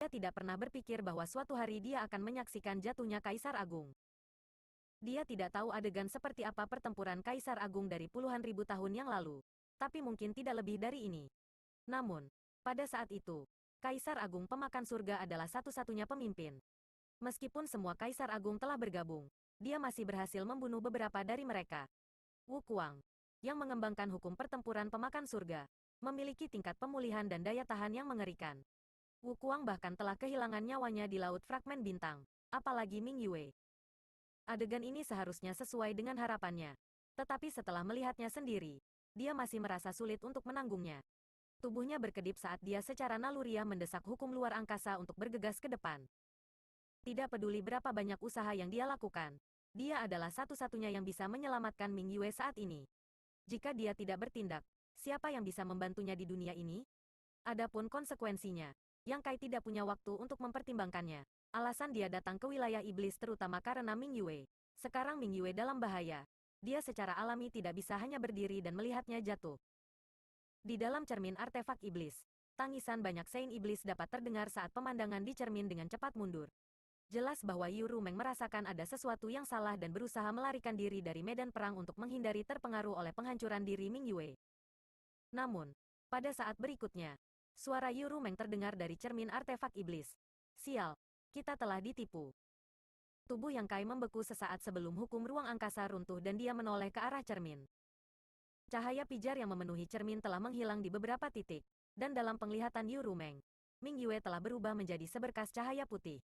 Dia tidak pernah berpikir bahwa suatu hari dia akan menyaksikan jatuhnya Kaisar Agung. Dia tidak tahu adegan seperti apa pertempuran Kaisar Agung dari puluhan ribu tahun yang lalu. Tapi mungkin tidak lebih dari ini. Namun, pada saat itu, Kaisar Agung Pemakan Surga adalah satu-satunya pemimpin. Meskipun semua Kaisar Agung telah bergabung, dia masih berhasil membunuh beberapa dari mereka. Wu Kuang, yang mengembangkan hukum pertempuran Pemakan Surga, memiliki tingkat pemulihan dan daya tahan yang mengerikan. Wu Kuang bahkan telah kehilangan nyawanya di Laut Fragmen Bintang, apalagi Ming Yue. Adegan ini seharusnya sesuai dengan harapannya. Tetapi setelah melihatnya sendiri, dia masih merasa sulit untuk menanggungnya. Tubuhnya berkedip saat dia secara naluriah mendesak hukum luar angkasa untuk bergegas ke depan. Tidak peduli berapa banyak usaha yang dia lakukan, dia adalah satu-satunya yang bisa menyelamatkan Ming Yue saat ini. Jika dia tidak bertindak, siapa yang bisa membantunya di dunia ini? Adapun konsekuensinya, Yang Kai tidak punya waktu untuk mempertimbangkannya. Alasan dia datang ke wilayah iblis terutama karena Ming Yue. Sekarang Ming Yue dalam bahaya. Dia secara alami tidak bisa hanya berdiri dan melihatnya jatuh. Di dalam cermin artefak iblis, tangisan banyak Saint iblis dapat terdengar saat pemandangan di cermin dengan cepat mundur. Jelas bahwa Yu Rumeng merasakan ada sesuatu yang salah dan berusaha melarikan diri dari medan perang untuk menghindari terpengaruh oleh penghancuran diri Ming Yue. Namun, pada saat berikutnya, suara Yu Rumeng terdengar dari cermin artefak iblis. Sial, kita telah ditipu. Tubuh Yang Kai membeku sesaat sebelum hukum ruang angkasa runtuh dan dia menoleh ke arah cermin. Cahaya pijar yang memenuhi cermin telah menghilang di beberapa titik, dan dalam penglihatan Yu Rumeng, Ming Yue telah berubah menjadi seberkas cahaya putih.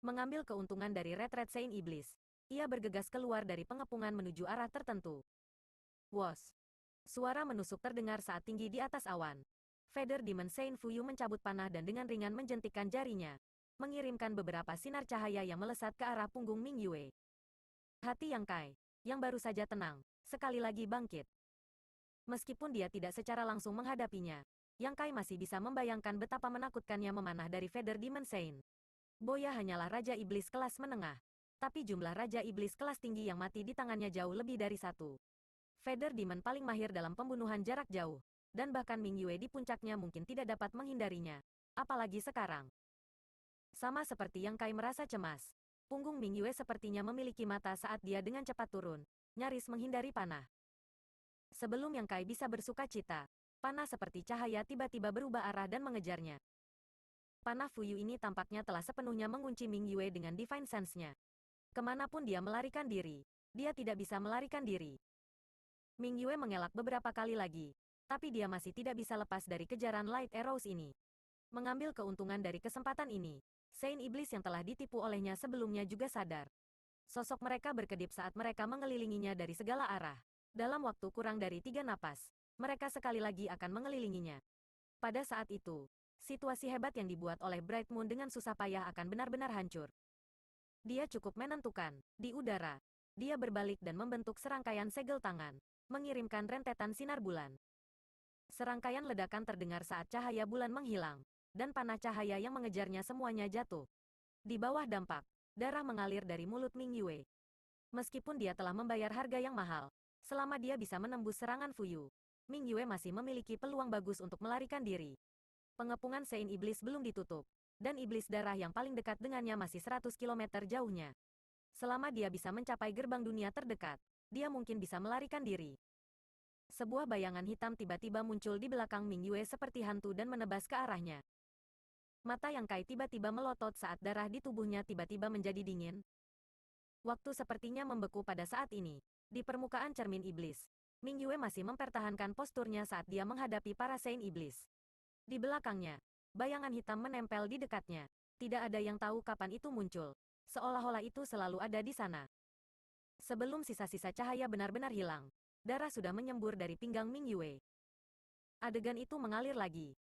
Mengambil keuntungan dari retret Saint Iblis, ia bergegas keluar dari pengepungan menuju arah tertentu. Wos! Suara menusuk terdengar saat tinggi di atas awan. Feather Demon Saint Fuyu mencabut panah dan dengan ringan menjentikkan jarinya, mengirimkan beberapa sinar cahaya yang melesat ke arah punggung Ming Yue. Hati Yang Kai, yang baru saja tenang, sekali lagi bangkit. Meskipun dia tidak secara langsung menghadapinya, Yang Kai masih bisa membayangkan betapa menakutkannya memanah dari Feather Demon Saint. Boya hanyalah Raja Iblis kelas menengah, tapi jumlah Raja Iblis kelas tinggi yang mati di tangannya jauh lebih dari satu. Feather Demon paling mahir dalam pembunuhan jarak jauh, dan bahkan Ming Yue di puncaknya mungkin tidak dapat menghindarinya, apalagi sekarang. Sama seperti Yang Kai merasa cemas, punggung Ming Yue sepertinya memiliki mata saat dia dengan cepat turun, nyaris menghindari panah. Sebelum Yang Kai bisa bersuka cita, panah seperti cahaya tiba-tiba berubah arah dan mengejarnya. Panah Fuyu ini tampaknya telah sepenuhnya mengunci Ming Yue dengan Divine Sense-nya. Kemanapun dia melarikan diri, dia tidak bisa melarikan diri. Ming Yue mengelak beberapa kali lagi, tapi dia masih tidak bisa lepas dari kejaran Light Arrows ini. Mengambil keuntungan dari kesempatan ini, Saint Iblis yang telah ditipu olehnya sebelumnya juga sadar. Sosok mereka berkedip saat mereka mengelilinginya dari segala arah. Dalam waktu kurang dari 3 napas, mereka sekali lagi akan mengelilinginya. Pada saat itu, situasi hebat yang dibuat oleh Bright Moon dengan susah payah akan benar-benar hancur. Dia cukup menentukan, di udara, dia berbalik dan membentuk serangkaian segel tangan, mengirimkan rentetan sinar bulan. Serangkaian ledakan terdengar saat cahaya bulan menghilang, dan panah cahaya yang mengejarnya semuanya jatuh. Di bawah dampak, darah mengalir dari mulut Ming Yue. Meskipun dia telah membayar harga yang mahal, selama dia bisa menembus serangan Fuyu, Ming Yue masih memiliki peluang bagus untuk melarikan diri. Pengepungan Saint Iblis belum ditutup, dan iblis darah yang paling dekat dengannya masih 100 km jauhnya. Selama dia bisa mencapai gerbang dunia terdekat, dia mungkin bisa melarikan diri. Sebuah bayangan hitam tiba-tiba muncul di belakang Ming Yue seperti hantu dan menebas ke arahnya. Mata Yang Kai tiba-tiba melotot saat darah di tubuhnya tiba-tiba menjadi dingin. Waktu sepertinya membeku pada saat ini. Di permukaan cermin iblis, Ming Yue masih mempertahankan posturnya saat dia menghadapi para Saint Iblis. Di belakangnya, bayangan hitam menempel di dekatnya. Tidak ada yang tahu kapan itu muncul. Seolah-olah itu selalu ada di sana. Sebelum sisa-sisa cahaya benar-benar hilang, darah sudah menyembur dari pinggang Ming Yue. Adegan itu mengalir lagi.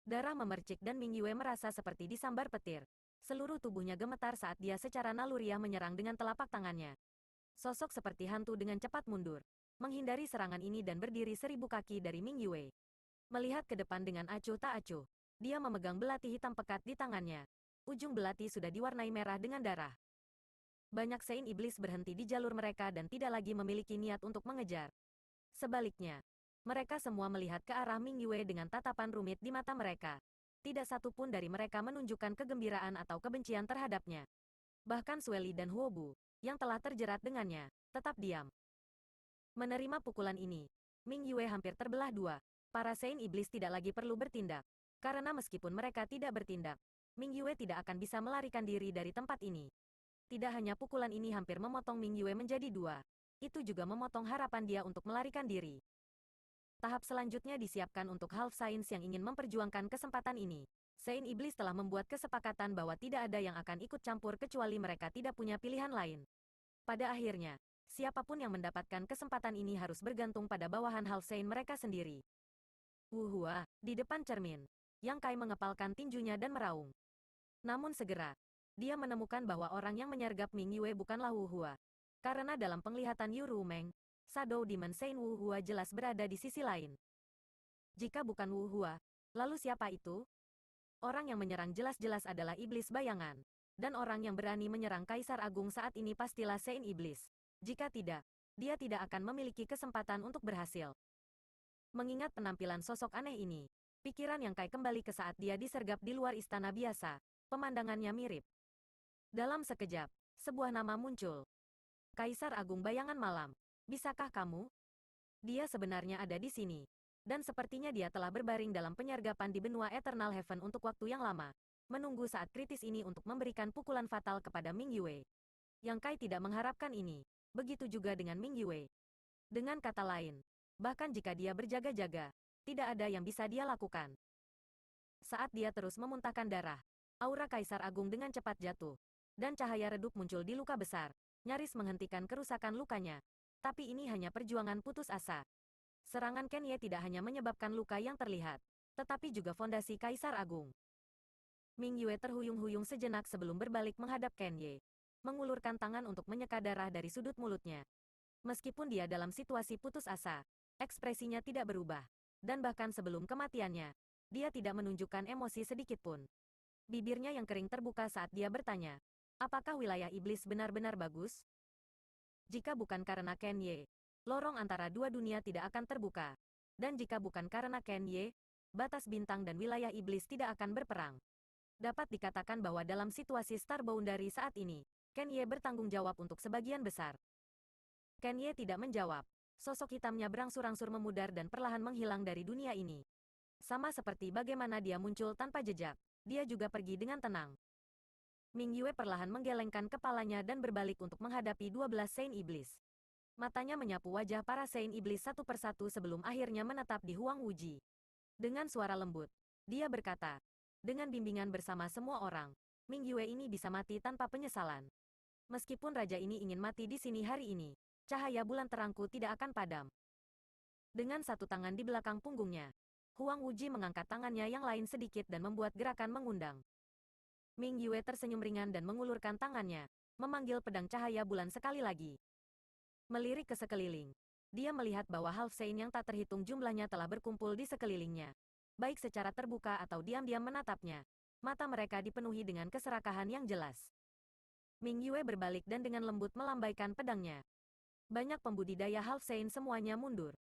Darah memercik dan Ming Yue merasa seperti disambar petir. Seluruh tubuhnya gemetar saat dia secara naluriah menyerang dengan telapak tangannya. Sosok seperti hantu dengan cepat mundur, menghindari serangan ini dan berdiri 1000 kaki dari Ming Yue. Melihat ke depan dengan acuh tak acuh, dia memegang belati hitam pekat di tangannya. Ujung belati sudah diwarnai merah dengan darah. Banyak Saint Iblis berhenti di jalur mereka dan tidak lagi memiliki niat untuk mengejar. Sebaliknya, mereka semua melihat ke arah Ming Yue dengan tatapan rumit di mata mereka. tidak satu pun dari mereka menunjukkan kegembiraan atau kebencian terhadapnya. Bahkan Sueli dan Huobu, yang telah terjerat dengannya, tetap diam. Menerima pukulan ini, Ming Yue hampir terbelah dua. Para Saint Iblis tidak lagi perlu bertindak. Karena meskipun mereka tidak bertindak, Ming Yue tidak akan bisa melarikan diri dari tempat ini. Tidak hanya pukulan ini hampir memotong Ming Yue menjadi dua, itu juga memotong harapan dia untuk melarikan diri. Tahap selanjutnya disiapkan untuk Half Saints yang ingin memperjuangkan kesempatan ini. Saint Iblis telah membuat kesepakatan bahwa tidak ada yang akan ikut campur kecuali mereka tidak punya pilihan lain. Pada akhirnya, siapapun yang mendapatkan kesempatan ini harus bergantung pada bawahan Half Saint mereka sendiri. Wuhua, di depan cermin, Yang Kai mengepalkan tinjunya dan meraung. Namun segera, dia menemukan bahwa orang yang menyergap Ming Yue bukanlah Wuhua. Karena dalam penglihatan Yu Rumeng, Shadow Demon Saint Wuhua jelas berada di sisi lain. Jika bukan Wuhua, lalu siapa itu? Orang yang menyerang jelas-jelas adalah Iblis Bayangan. Dan orang yang berani menyerang Kaisar Agung saat ini pastilah Saint Iblis. Jika tidak, dia tidak akan memiliki kesempatan untuk berhasil. Mengingat penampilan sosok aneh ini, pikiran Yang Kai kembali ke saat dia disergap di luar istana biasa. Pemandangannya mirip. Dalam sekejap, sebuah nama muncul. Kaisar Agung Bayangan Malam. Bisakah kamu? Dia sebenarnya ada di sini. Dan sepertinya dia telah berbaring dalam penyergapan di benua Eternal Heaven untuk waktu yang lama. Menunggu saat kritis ini untuk memberikan pukulan fatal kepada Ming Yue. Yang Kai tidak mengharapkan ini. Begitu juga dengan Ming Yue. Dengan kata lain, bahkan jika dia berjaga-jaga, tidak ada yang bisa dia lakukan. Saat dia terus memuntahkan darah, aura Kaisar Agung dengan cepat jatuh. Dan cahaya redup muncul di luka besar, nyaris menghentikan kerusakan lukanya. Tapi ini hanya perjuangan putus asa. Serangan Kenye tidak hanya menyebabkan luka yang terlihat, tetapi juga fondasi Kaisar Agung. Ming Yue terhuyung-huyung sejenak sebelum berbalik menghadap Kenye, mengulurkan tangan untuk menyeka darah dari sudut mulutnya. Meskipun dia dalam situasi putus asa, ekspresinya tidak berubah. Dan bahkan sebelum kematiannya, dia tidak menunjukkan emosi sedikit pun. Bibirnya yang kering terbuka saat dia bertanya, apakah wilayah iblis benar-benar bagus? Jika bukan karena Kenye, lorong antara dua dunia tidak akan terbuka. Dan jika bukan karena Kenye, batas bintang dan wilayah iblis tidak akan berperang. Dapat dikatakan bahwa dalam situasi Star Boundary saat ini, Kenye bertanggung jawab untuk sebagian besar. Kenye tidak menjawab. Sosok hitamnya berangsur-angsur memudar dan perlahan menghilang dari dunia ini. Sama seperti bagaimana dia muncul tanpa jejak, dia juga pergi dengan tenang. Ming Yue perlahan menggelengkan kepalanya dan berbalik untuk menghadapi 12 Saint Iblis. Matanya menyapu wajah para Saint Iblis satu persatu sebelum akhirnya menetap di Huang Wuji. Dengan suara lembut, dia berkata, dengan bimbingan bersama semua orang, Ming Yue ini bisa mati tanpa penyesalan. Meskipun raja ini ingin mati di sini hari ini, cahaya bulan terangku tidak akan padam. Dengan satu tangan di belakang punggungnya, Huang Wuji mengangkat tangannya yang lain sedikit dan membuat gerakan mengundang. Ming Yue tersenyum ringan dan mengulurkan tangannya, memanggil pedang cahaya bulan sekali lagi. Melirik ke sekeliling, dia melihat bahwa Half Saint yang tak terhitung jumlahnya telah berkumpul di sekelilingnya. Baik secara terbuka atau diam-diam menatapnya, mata mereka dipenuhi dengan keserakahan yang jelas. Ming Yue berbalik dan dengan lembut melambaikan pedangnya. Banyak pembudidaya Half Saint semuanya mundur.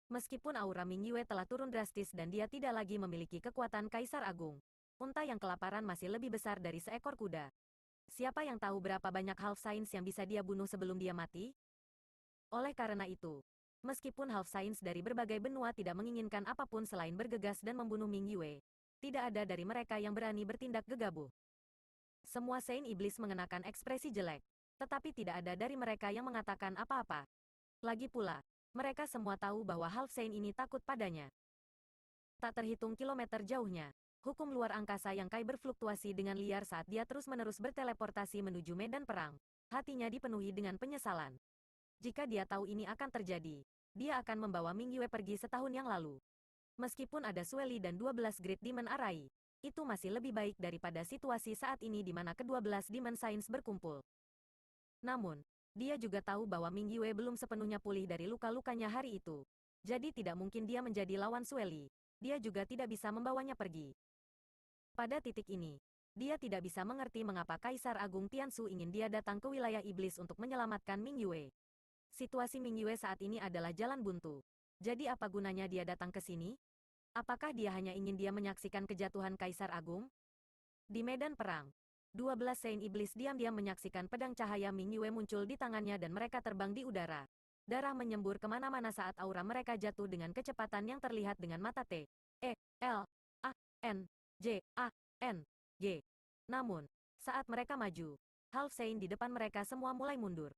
Meskipun aura Ming Yue telah turun drastis dan dia tidak lagi memiliki kekuatan Kaisar Agung, unta yang kelaparan masih lebih besar dari seekor kuda. Siapa yang tahu berapa banyak Half Saints yang bisa dia bunuh sebelum dia mati? Oleh karena itu, meskipun Half Saints dari berbagai benua tidak menginginkan apapun selain bergegas dan membunuh Ming Yue, tidak ada dari mereka yang berani bertindak gegabah. Semua Saint Iblis mengenakan ekspresi jelek, tetapi tidak ada dari mereka yang mengatakan apa-apa. Lagi pula, mereka semua tahu bahwa Half Saint ini takut padanya. Tak terhitung kilometer jauhnya, hukum luar angkasa Yang Kai berfluktuasi dengan liar saat dia terus-menerus berteleportasi menuju medan perang. Hatinya dipenuhi dengan penyesalan. Jika dia tahu ini akan terjadi, dia akan membawa Ming Yue pergi setahun yang lalu. Meskipun ada Sueli dan 12 Great Demon Arai, itu masih lebih baik daripada situasi saat ini di mana ke-12 Demon Saints berkumpul. Namun, dia juga tahu bahwa Ming Yue belum sepenuhnya pulih dari luka-lukanya hari itu. Jadi tidak mungkin dia menjadi lawan Sueli. Dia juga tidak bisa membawanya pergi. Pada titik ini, dia tidak bisa mengerti mengapa Kaisar Agung Tiansu ingin dia datang ke wilayah iblis untuk menyelamatkan Ming Yue. Situasi Ming Yue saat ini adalah jalan buntu. Jadi apa gunanya dia datang ke sini? Apakah dia hanya ingin dia menyaksikan kejatuhan Kaisar Agung? Di medan perang, 12 Saint Iblis diam-diam menyaksikan pedang cahaya Ming Yue muncul di tangannya dan mereka terbang di udara. Darah menyembur kemana-mana saat aura mereka jatuh dengan kecepatan yang terlihat dengan mata T, E, L, A, N, J, A, N, G. Namun, saat mereka maju, Half Saint di depan mereka semua mulai mundur.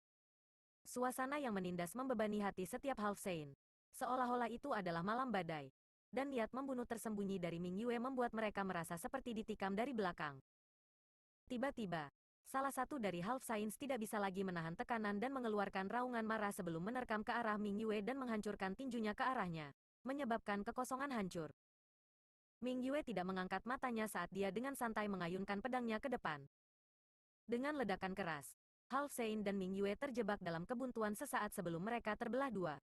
Suasana yang menindas membebani hati setiap Half Saint. Seolah-olah itu adalah malam badai. Dan niat membunuh tersembunyi dari Ming Yue membuat mereka merasa seperti ditikam dari belakang. Tiba-tiba, salah satu dari Half Saints tidak bisa lagi menahan tekanan dan mengeluarkan raungan marah sebelum menerkam ke arah Ming Yue dan menghancurkan tinjunya ke arahnya, menyebabkan kekosongan hancur. Ming Yue tidak mengangkat matanya saat dia dengan santai mengayunkan pedangnya ke depan. Dengan ledakan keras, Half Saint dan Ming Yue terjebak dalam kebuntuan sesaat sebelum mereka terbelah dua.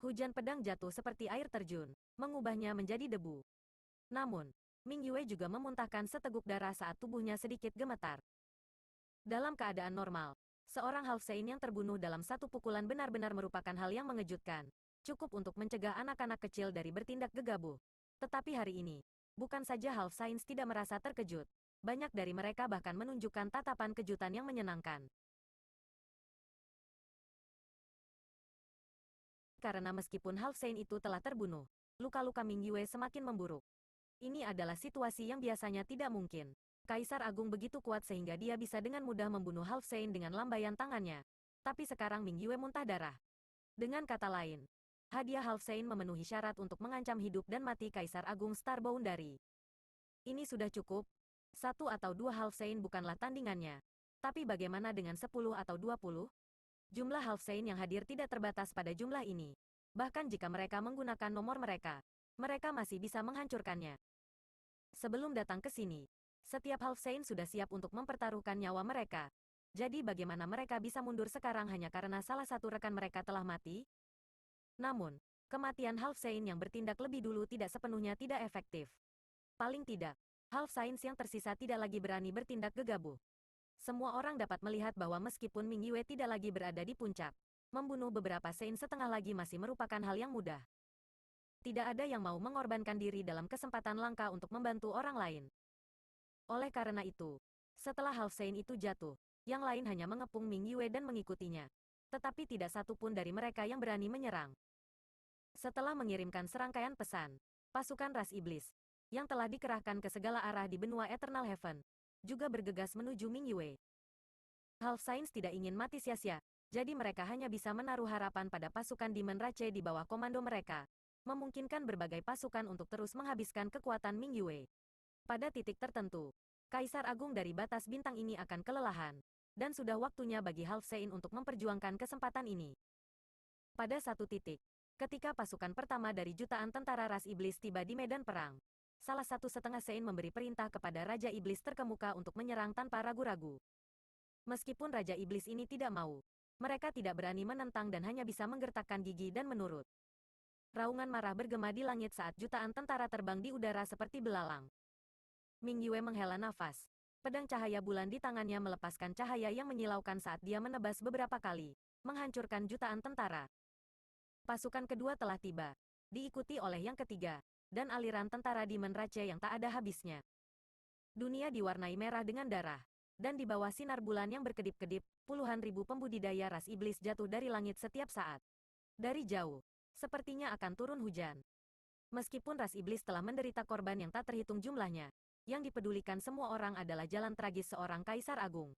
Hujan pedang jatuh seperti air terjun, mengubahnya menjadi debu. Namun, Ming Yue juga memuntahkan seteguk darah saat tubuhnya sedikit gemetar. Dalam keadaan normal, seorang Half Saint yang terbunuh dalam satu pukulan benar-benar merupakan hal yang mengejutkan, cukup untuk mencegah anak-anak kecil dari bertindak gegabah. Tetapi hari ini, bukan saja Half Saints tidak merasa terkejut, banyak dari mereka bahkan menunjukkan tatapan kejutan yang menyenangkan. Karena meskipun Half Saint itu telah terbunuh, luka-luka Ming Yue semakin memburuk. Ini adalah situasi yang biasanya tidak mungkin. Kaisar Agung begitu kuat sehingga dia bisa dengan mudah membunuh Half Saint dengan lambaian tangannya. Tapi sekarang Ming Yue muntah darah. Dengan kata lain, hadiah Half Saint memenuhi syarat untuk mengancam hidup dan mati Kaisar Agung Star Boundary. Ini sudah cukup. 1 atau 2 Half Saint bukanlah tandingannya. Tapi bagaimana dengan 10 atau 20? Jumlah Half Saint yang hadir tidak terbatas pada jumlah ini. Bahkan jika mereka menggunakan nomor mereka, mereka masih bisa menghancurkannya. Sebelum datang ke sini, setiap Half Saint sudah siap untuk mempertaruhkan nyawa mereka. Jadi bagaimana mereka bisa mundur sekarang hanya karena salah satu rekan mereka telah mati? Namun, kematian Half Saint yang bertindak lebih dulu tidak sepenuhnya tidak efektif. Paling tidak, Half Saints yang tersisa tidak lagi berani bertindak gegabah. Semua orang dapat melihat bahwa meskipun Ming Yue tidak lagi berada di puncak, membunuh beberapa Saint setengah lagi masih merupakan hal yang mudah. Tidak ada yang mau mengorbankan diri dalam kesempatan langka untuk membantu orang lain. Oleh karena itu, setelah Half Saint itu jatuh, yang lain hanya mengepung Ming Yue dan mengikutinya. Tetapi tidak satu pun dari mereka yang berani menyerang. Setelah mengirimkan serangkaian pesan, pasukan ras iblis, yang telah dikerahkan ke segala arah di benua Eternal Heaven, juga bergegas menuju Ming Yue. Half Saints tidak ingin mati sia-sia, jadi mereka hanya bisa menaruh harapan pada pasukan Demon Rache di bawah komando mereka, memungkinkan berbagai pasukan untuk terus menghabiskan kekuatan Ming Yue. Pada titik tertentu, Kaisar Agung dari batas bintang ini akan kelelahan, dan sudah waktunya bagi Half Saint untuk memperjuangkan kesempatan ini. Pada satu titik, ketika pasukan pertama dari jutaan tentara ras iblis tiba di medan perang, salah satu setengah Saint memberi perintah kepada Raja Iblis terkemuka untuk menyerang tanpa ragu-ragu. Meskipun Raja Iblis ini tidak mau, mereka tidak berani menentang dan hanya bisa menggertakkan gigi dan menurut. Raungan marah bergema di langit saat jutaan tentara terbang di udara seperti belalang. Ming Yue menghela nafas. Pedang cahaya bulan di tangannya melepaskan cahaya yang menyilaukan saat dia menebas beberapa kali, menghancurkan jutaan tentara. Pasukan kedua telah tiba, diikuti oleh yang ketiga, dan aliran tentara Demon Rache yang tak ada habisnya. Dunia diwarnai merah dengan darah, dan di bawah sinar bulan yang berkedip-kedip, puluhan ribu pembudidaya ras iblis jatuh dari langit setiap saat. Dari jauh, sepertinya akan turun hujan. Meskipun ras iblis telah menderita korban yang tak terhitung jumlahnya, yang dipedulikan semua orang adalah jalan tragis seorang Kaisar Agung.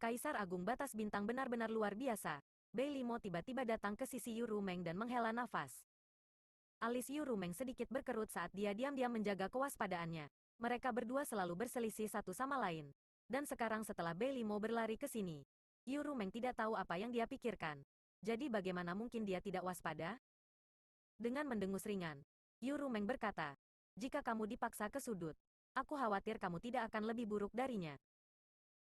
Kaisar Agung batas bintang benar-benar luar biasa. Bei Limo tiba-tiba datang ke sisi Yu Rumeng dan menghela nafas. Alis Yu Rumeng sedikit berkerut saat dia diam-diam menjaga kewaspadaannya. Mereka berdua selalu berselisih satu sama lain. Dan sekarang setelah Bei Limo berlari ke sini, Yu Rumeng tidak tahu apa yang dia pikirkan. Jadi bagaimana mungkin dia tidak waspada? Dengan mendengus ringan, Yu Rumeng berkata, "Jika kamu dipaksa ke sudut, aku khawatir kamu tidak akan lebih buruk darinya."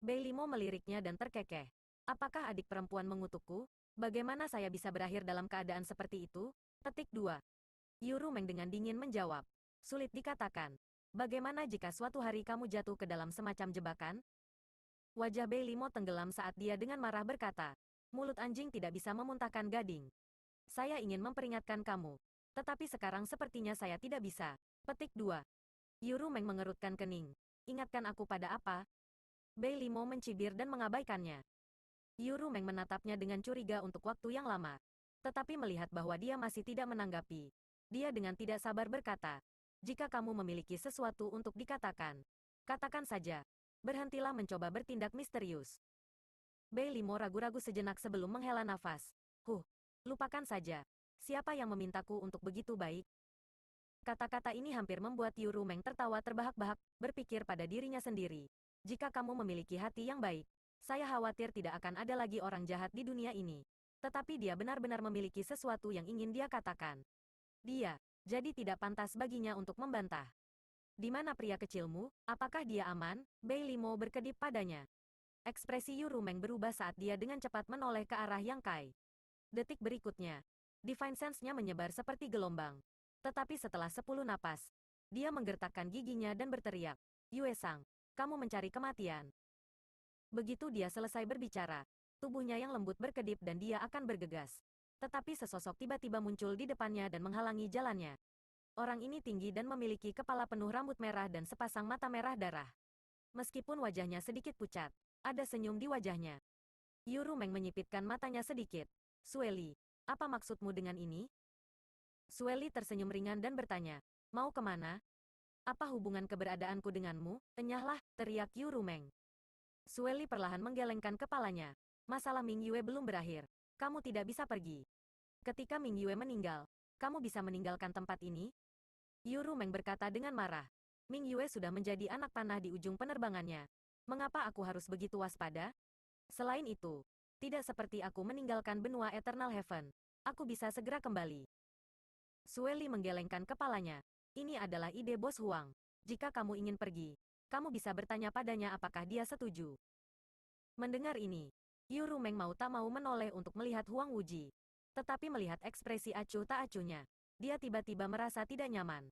Bei Limo meliriknya dan terkekeh. "Apakah adik perempuan mengutukku? Bagaimana saya bisa berakhir dalam keadaan seperti itu?" Petik 2. Yu Rumeng dengan dingin menjawab. "Sulit dikatakan. Bagaimana jika suatu hari kamu jatuh ke dalam semacam jebakan?" Wajah Bei Limo tenggelam saat dia dengan marah berkata, "Mulut anjing tidak bisa memuntahkan gading. Saya ingin memperingatkan kamu. Tetapi sekarang sepertinya saya tidak bisa. Petik 2. Yuru Meng mengerutkan kening. Ingatkan aku pada apa? Bei Limo mencibir dan mengabaikannya. Yuru Meng menatapnya dengan curiga untuk waktu yang lama. Tetapi melihat bahwa dia masih tidak menanggapi, dia dengan tidak sabar berkata, jika kamu memiliki sesuatu untuk dikatakan, katakan saja. Berhentilah mencoba bertindak misterius. Bei Limo ragu-ragu sejenak sebelum menghela nafas. Lupakan saja. Siapa yang memintaku untuk begitu baik? Kata-kata ini hampir membuat Yuru Meng tertawa terbahak-bahak, berpikir pada dirinya sendiri. Jika kamu memiliki hati yang baik, saya khawatir tidak akan ada lagi orang jahat di dunia ini. Tetapi dia benar-benar memiliki sesuatu yang ingin dia katakan. Jadi tidak pantas baginya untuk membantah. Di mana pria kecilmu? Apakah dia aman? Bei Limo berkedip padanya. Ekspresi Yuru Meng berubah saat dia dengan cepat menoleh ke arah Yang Kai. Detik berikutnya, Divine Sense-nya menyebar seperti gelombang. Tetapi setelah 10 napas, dia menggertakkan giginya dan berteriak, Yue Sang, kamu mencari kematian. Begitu dia selesai berbicara, tubuhnya yang lembut berkedip dan dia akan bergegas. Tetapi sesosok tiba-tiba muncul di depannya dan menghalangi jalannya. Orang ini tinggi dan memiliki kepala penuh rambut merah dan sepasang mata merah darah. Meskipun wajahnya sedikit pucat, ada senyum di wajahnya. Yuru Meng menyipitkan matanya sedikit. Sueli, apa maksudmu dengan ini? Sueli tersenyum ringan dan bertanya, mau kemana? Apa hubungan keberadaanku denganmu? Enyahlah, teriak Yuru Meng. Sueli perlahan menggelengkan kepalanya. Masalah Ming Yue belum berakhir. Kamu tidak bisa pergi. Ketika Ming Yue meninggal, kamu bisa meninggalkan tempat ini? Yuru Meng berkata dengan marah. Ming Yue sudah menjadi anak panah di ujung penerbangannya. Mengapa aku harus begitu waspada? Selain itu, tidak seperti aku meninggalkan benua Eternal Heaven. Aku bisa segera kembali. Sueli menggelengkan kepalanya. Ini adalah ide Bos Huang. Jika kamu ingin pergi, kamu bisa bertanya padanya apakah dia setuju. Mendengar ini, Yuru Meng mau tak mau menoleh untuk melihat Huang Wuji. Tetapi melihat ekspresi acuh tak acuhnya, dia tiba-tiba merasa tidak nyaman.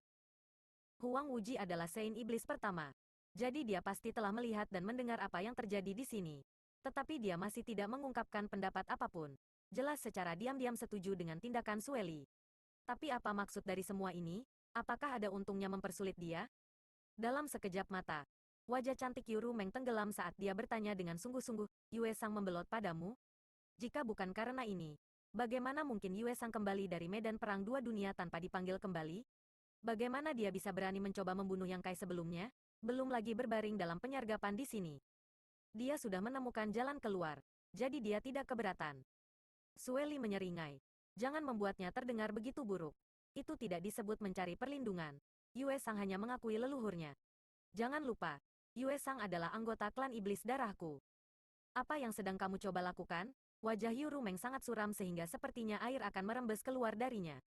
Huang Wuji adalah Saint Iblis pertama. Jadi dia pasti telah melihat dan mendengar apa yang terjadi di sini. Tetapi dia masih tidak mengungkapkan pendapat apapun. Jelas secara diam-diam setuju dengan tindakan Sueli. Tapi apa maksud dari semua ini? Apakah ada untungnya mempersulit dia? Dalam sekejap mata, wajah cantik Yuru Meng tenggelam saat dia bertanya dengan sungguh-sungguh, Yue Sang membelot padamu? Jika bukan karena ini, bagaimana mungkin Yue Sang kembali dari medan perang dua dunia tanpa dipanggil kembali? Bagaimana dia bisa berani mencoba membunuh Yang Kai sebelumnya? Belum lagi berbaring dalam penyergapan di sini. Dia sudah menemukan jalan keluar, jadi dia tidak keberatan. Sueli menyeringai. Jangan membuatnya terdengar begitu buruk. Itu tidak disebut mencari perlindungan. Yue Sang hanya mengakui leluhurnya. Jangan lupa, Yue Sang adalah anggota klan iblis darahku. Apa yang sedang kamu coba lakukan? Wajah Yuru Meng sangat suram sehingga sepertinya air akan merembes keluar darinya.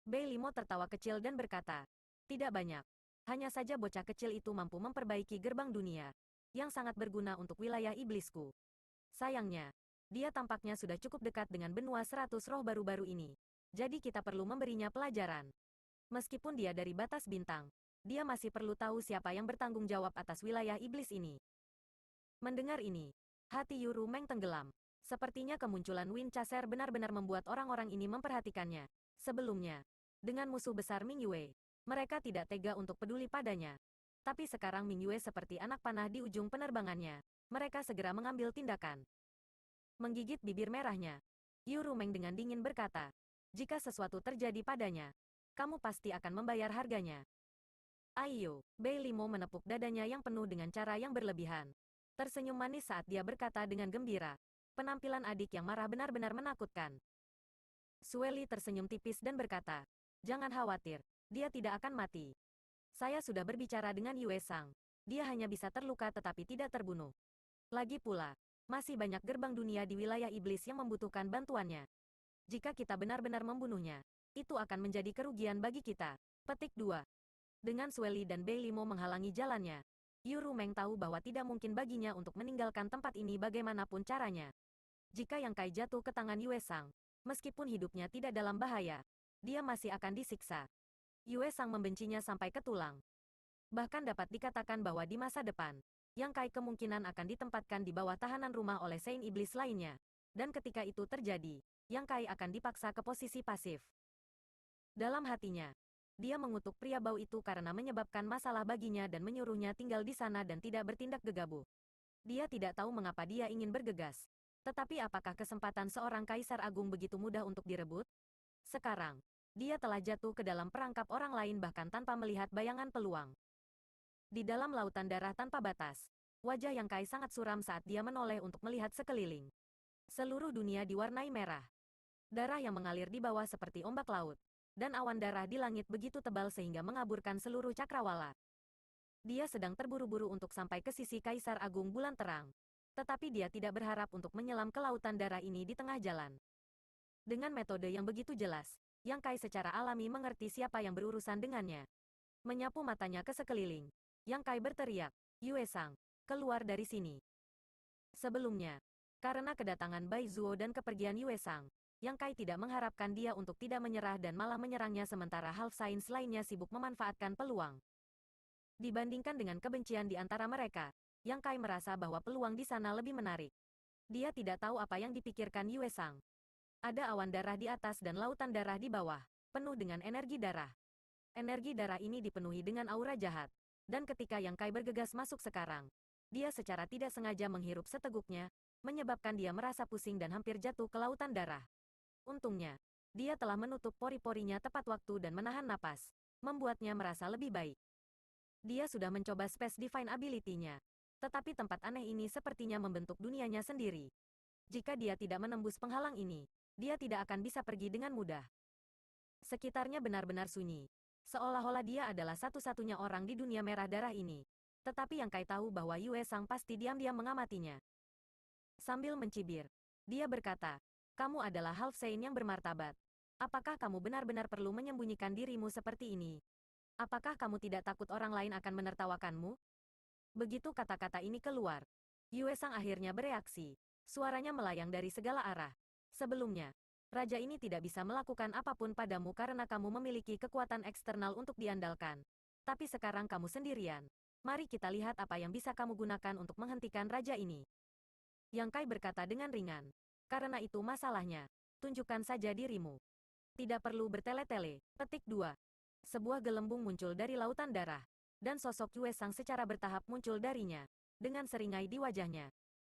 Bei Limo tertawa kecil dan berkata, tidak banyak. Hanya saja bocah kecil itu mampu memperbaiki gerbang dunia, yang sangat berguna untuk wilayah iblisku. Sayangnya, dia tampaknya sudah cukup dekat dengan benua 100 roh baru-baru ini. Jadi kita perlu memberinya pelajaran. Meskipun dia dari batas bintang, dia masih perlu tahu siapa yang bertanggung jawab atas wilayah iblis ini. Mendengar ini, hati Yuru Meng tenggelam. Sepertinya kemunculan Win Chaser benar-benar membuat orang-orang ini memperhatikannya. Sebelumnya, dengan musuh besar Ming Yue, mereka tidak tega untuk peduli padanya. Tapi sekarang Ming Yue seperti anak panah di ujung penerbangannya. Mereka segera mengambil tindakan. Menggigit bibir merahnya, Yuru Meng dengan dingin berkata, jika sesuatu terjadi padanya, kamu pasti akan membayar harganya. Aiyo, Bei Limo menepuk dadanya yang penuh dengan cara yang berlebihan. Tersenyum manis saat dia berkata dengan gembira. Penampilan adik yang marah benar-benar menakutkan. Sueli tersenyum tipis dan berkata, jangan khawatir, dia tidak akan mati. Saya sudah berbicara dengan Yue Sang. Dia hanya bisa terluka tetapi tidak terbunuh. Lagi pula, masih banyak gerbang dunia di wilayah iblis yang membutuhkan bantuannya. Jika kita benar-benar membunuhnya, itu akan menjadi kerugian bagi kita. Petik 2. Dengan Sueli dan Bei Limo menghalangi jalannya, Yuru Meng tahu bahwa tidak mungkin baginya untuk meninggalkan tempat ini bagaimanapun caranya. Jika Yang Kai jatuh ke tangan Yue Sang, meskipun hidupnya tidak dalam bahaya, dia masih akan disiksa. Yue Sang membencinya sampai ke tulang. Bahkan dapat dikatakan bahwa di masa depan, Yang Kai kemungkinan akan ditempatkan di bawah tahanan rumah oleh Saint Iblis lainnya. Dan ketika itu terjadi, Yang Kai akan dipaksa ke posisi pasif. Dalam hatinya, dia mengutuk pria bau itu karena menyebabkan masalah baginya dan menyuruhnya tinggal di sana dan tidak bertindak gegabah. Dia tidak tahu mengapa dia ingin bergegas. Tetapi apakah kesempatan seorang kaisar agung begitu mudah untuk direbut? Sekarang, dia telah jatuh ke dalam perangkap orang lain bahkan tanpa melihat bayangan peluang. Di dalam lautan darah tanpa batas, wajah Yang Kai sangat suram saat dia menoleh untuk melihat sekeliling. Seluruh dunia diwarnai merah. Darah yang mengalir di bawah seperti ombak laut. Dan awan darah di langit begitu tebal sehingga mengaburkan seluruh cakrawala. Dia sedang terburu-buru untuk sampai ke sisi Kaisar Agung Bulan Terang. Tetapi dia tidak berharap untuk menyelam ke lautan darah ini di tengah jalan. Dengan metode yang begitu jelas, Yang Kai secara alami mengerti siapa yang berurusan dengannya. Menyapu matanya ke sekeliling, Yang Kai berteriak, "Yue Sang, keluar dari sini." Sebelumnya, karena kedatangan Bai Zuo dan kepergian Yue Sang, Yang Kai tidak mengharapkan dia untuk tidak menyerah dan malah menyerangnya sementara Half Saints lainnya sibuk memanfaatkan peluang. Dibandingkan dengan kebencian di antara mereka, Yang Kai merasa bahwa peluang di sana lebih menarik. Dia tidak tahu apa yang dipikirkan Yue Sang. Ada awan darah di atas dan lautan darah di bawah, penuh dengan energi darah. Energi darah ini dipenuhi dengan aura jahat. Dan ketika Yang Kai bergegas masuk sekarang, dia secara tidak sengaja menghirup seteguknya, menyebabkan dia merasa pusing dan hampir jatuh ke lautan darah. Untungnya, dia telah menutup pori-porinya tepat waktu dan menahan napas, membuatnya merasa lebih baik. Dia sudah mencoba Space Divine Ability-nya, tetapi tempat aneh ini sepertinya membentuk dunianya sendiri. Jika dia tidak menembus penghalang ini, dia tidak akan bisa pergi dengan mudah. Sekitarnya benar-benar sunyi. Seolah-olah dia adalah satu-satunya orang di dunia merah darah ini. Tetapi Yang Kai tahu bahwa Yue Sang pasti diam-diam mengamatinya. Sambil mencibir, dia berkata, "Kamu adalah Half Saint yang bermartabat. Apakah kamu benar-benar perlu menyembunyikan dirimu seperti ini? Apakah kamu tidak takut orang lain akan menertawakanmu?" Begitu kata-kata ini keluar, Yue Sang akhirnya bereaksi. Suaranya melayang dari segala arah. Sebelumnya, raja ini tidak bisa melakukan apapun padamu karena kamu memiliki kekuatan eksternal untuk diandalkan. Tapi sekarang kamu sendirian. Mari kita lihat apa yang bisa kamu gunakan untuk menghentikan raja ini. Yang Kai berkata dengan ringan. Karena itu masalahnya. Tunjukkan saja dirimu. Tidak perlu bertele-tele. Petik 2. Sebuah gelembung muncul dari lautan darah. Dan sosok Yue Sang secara bertahap muncul darinya. Dengan seringai di wajahnya.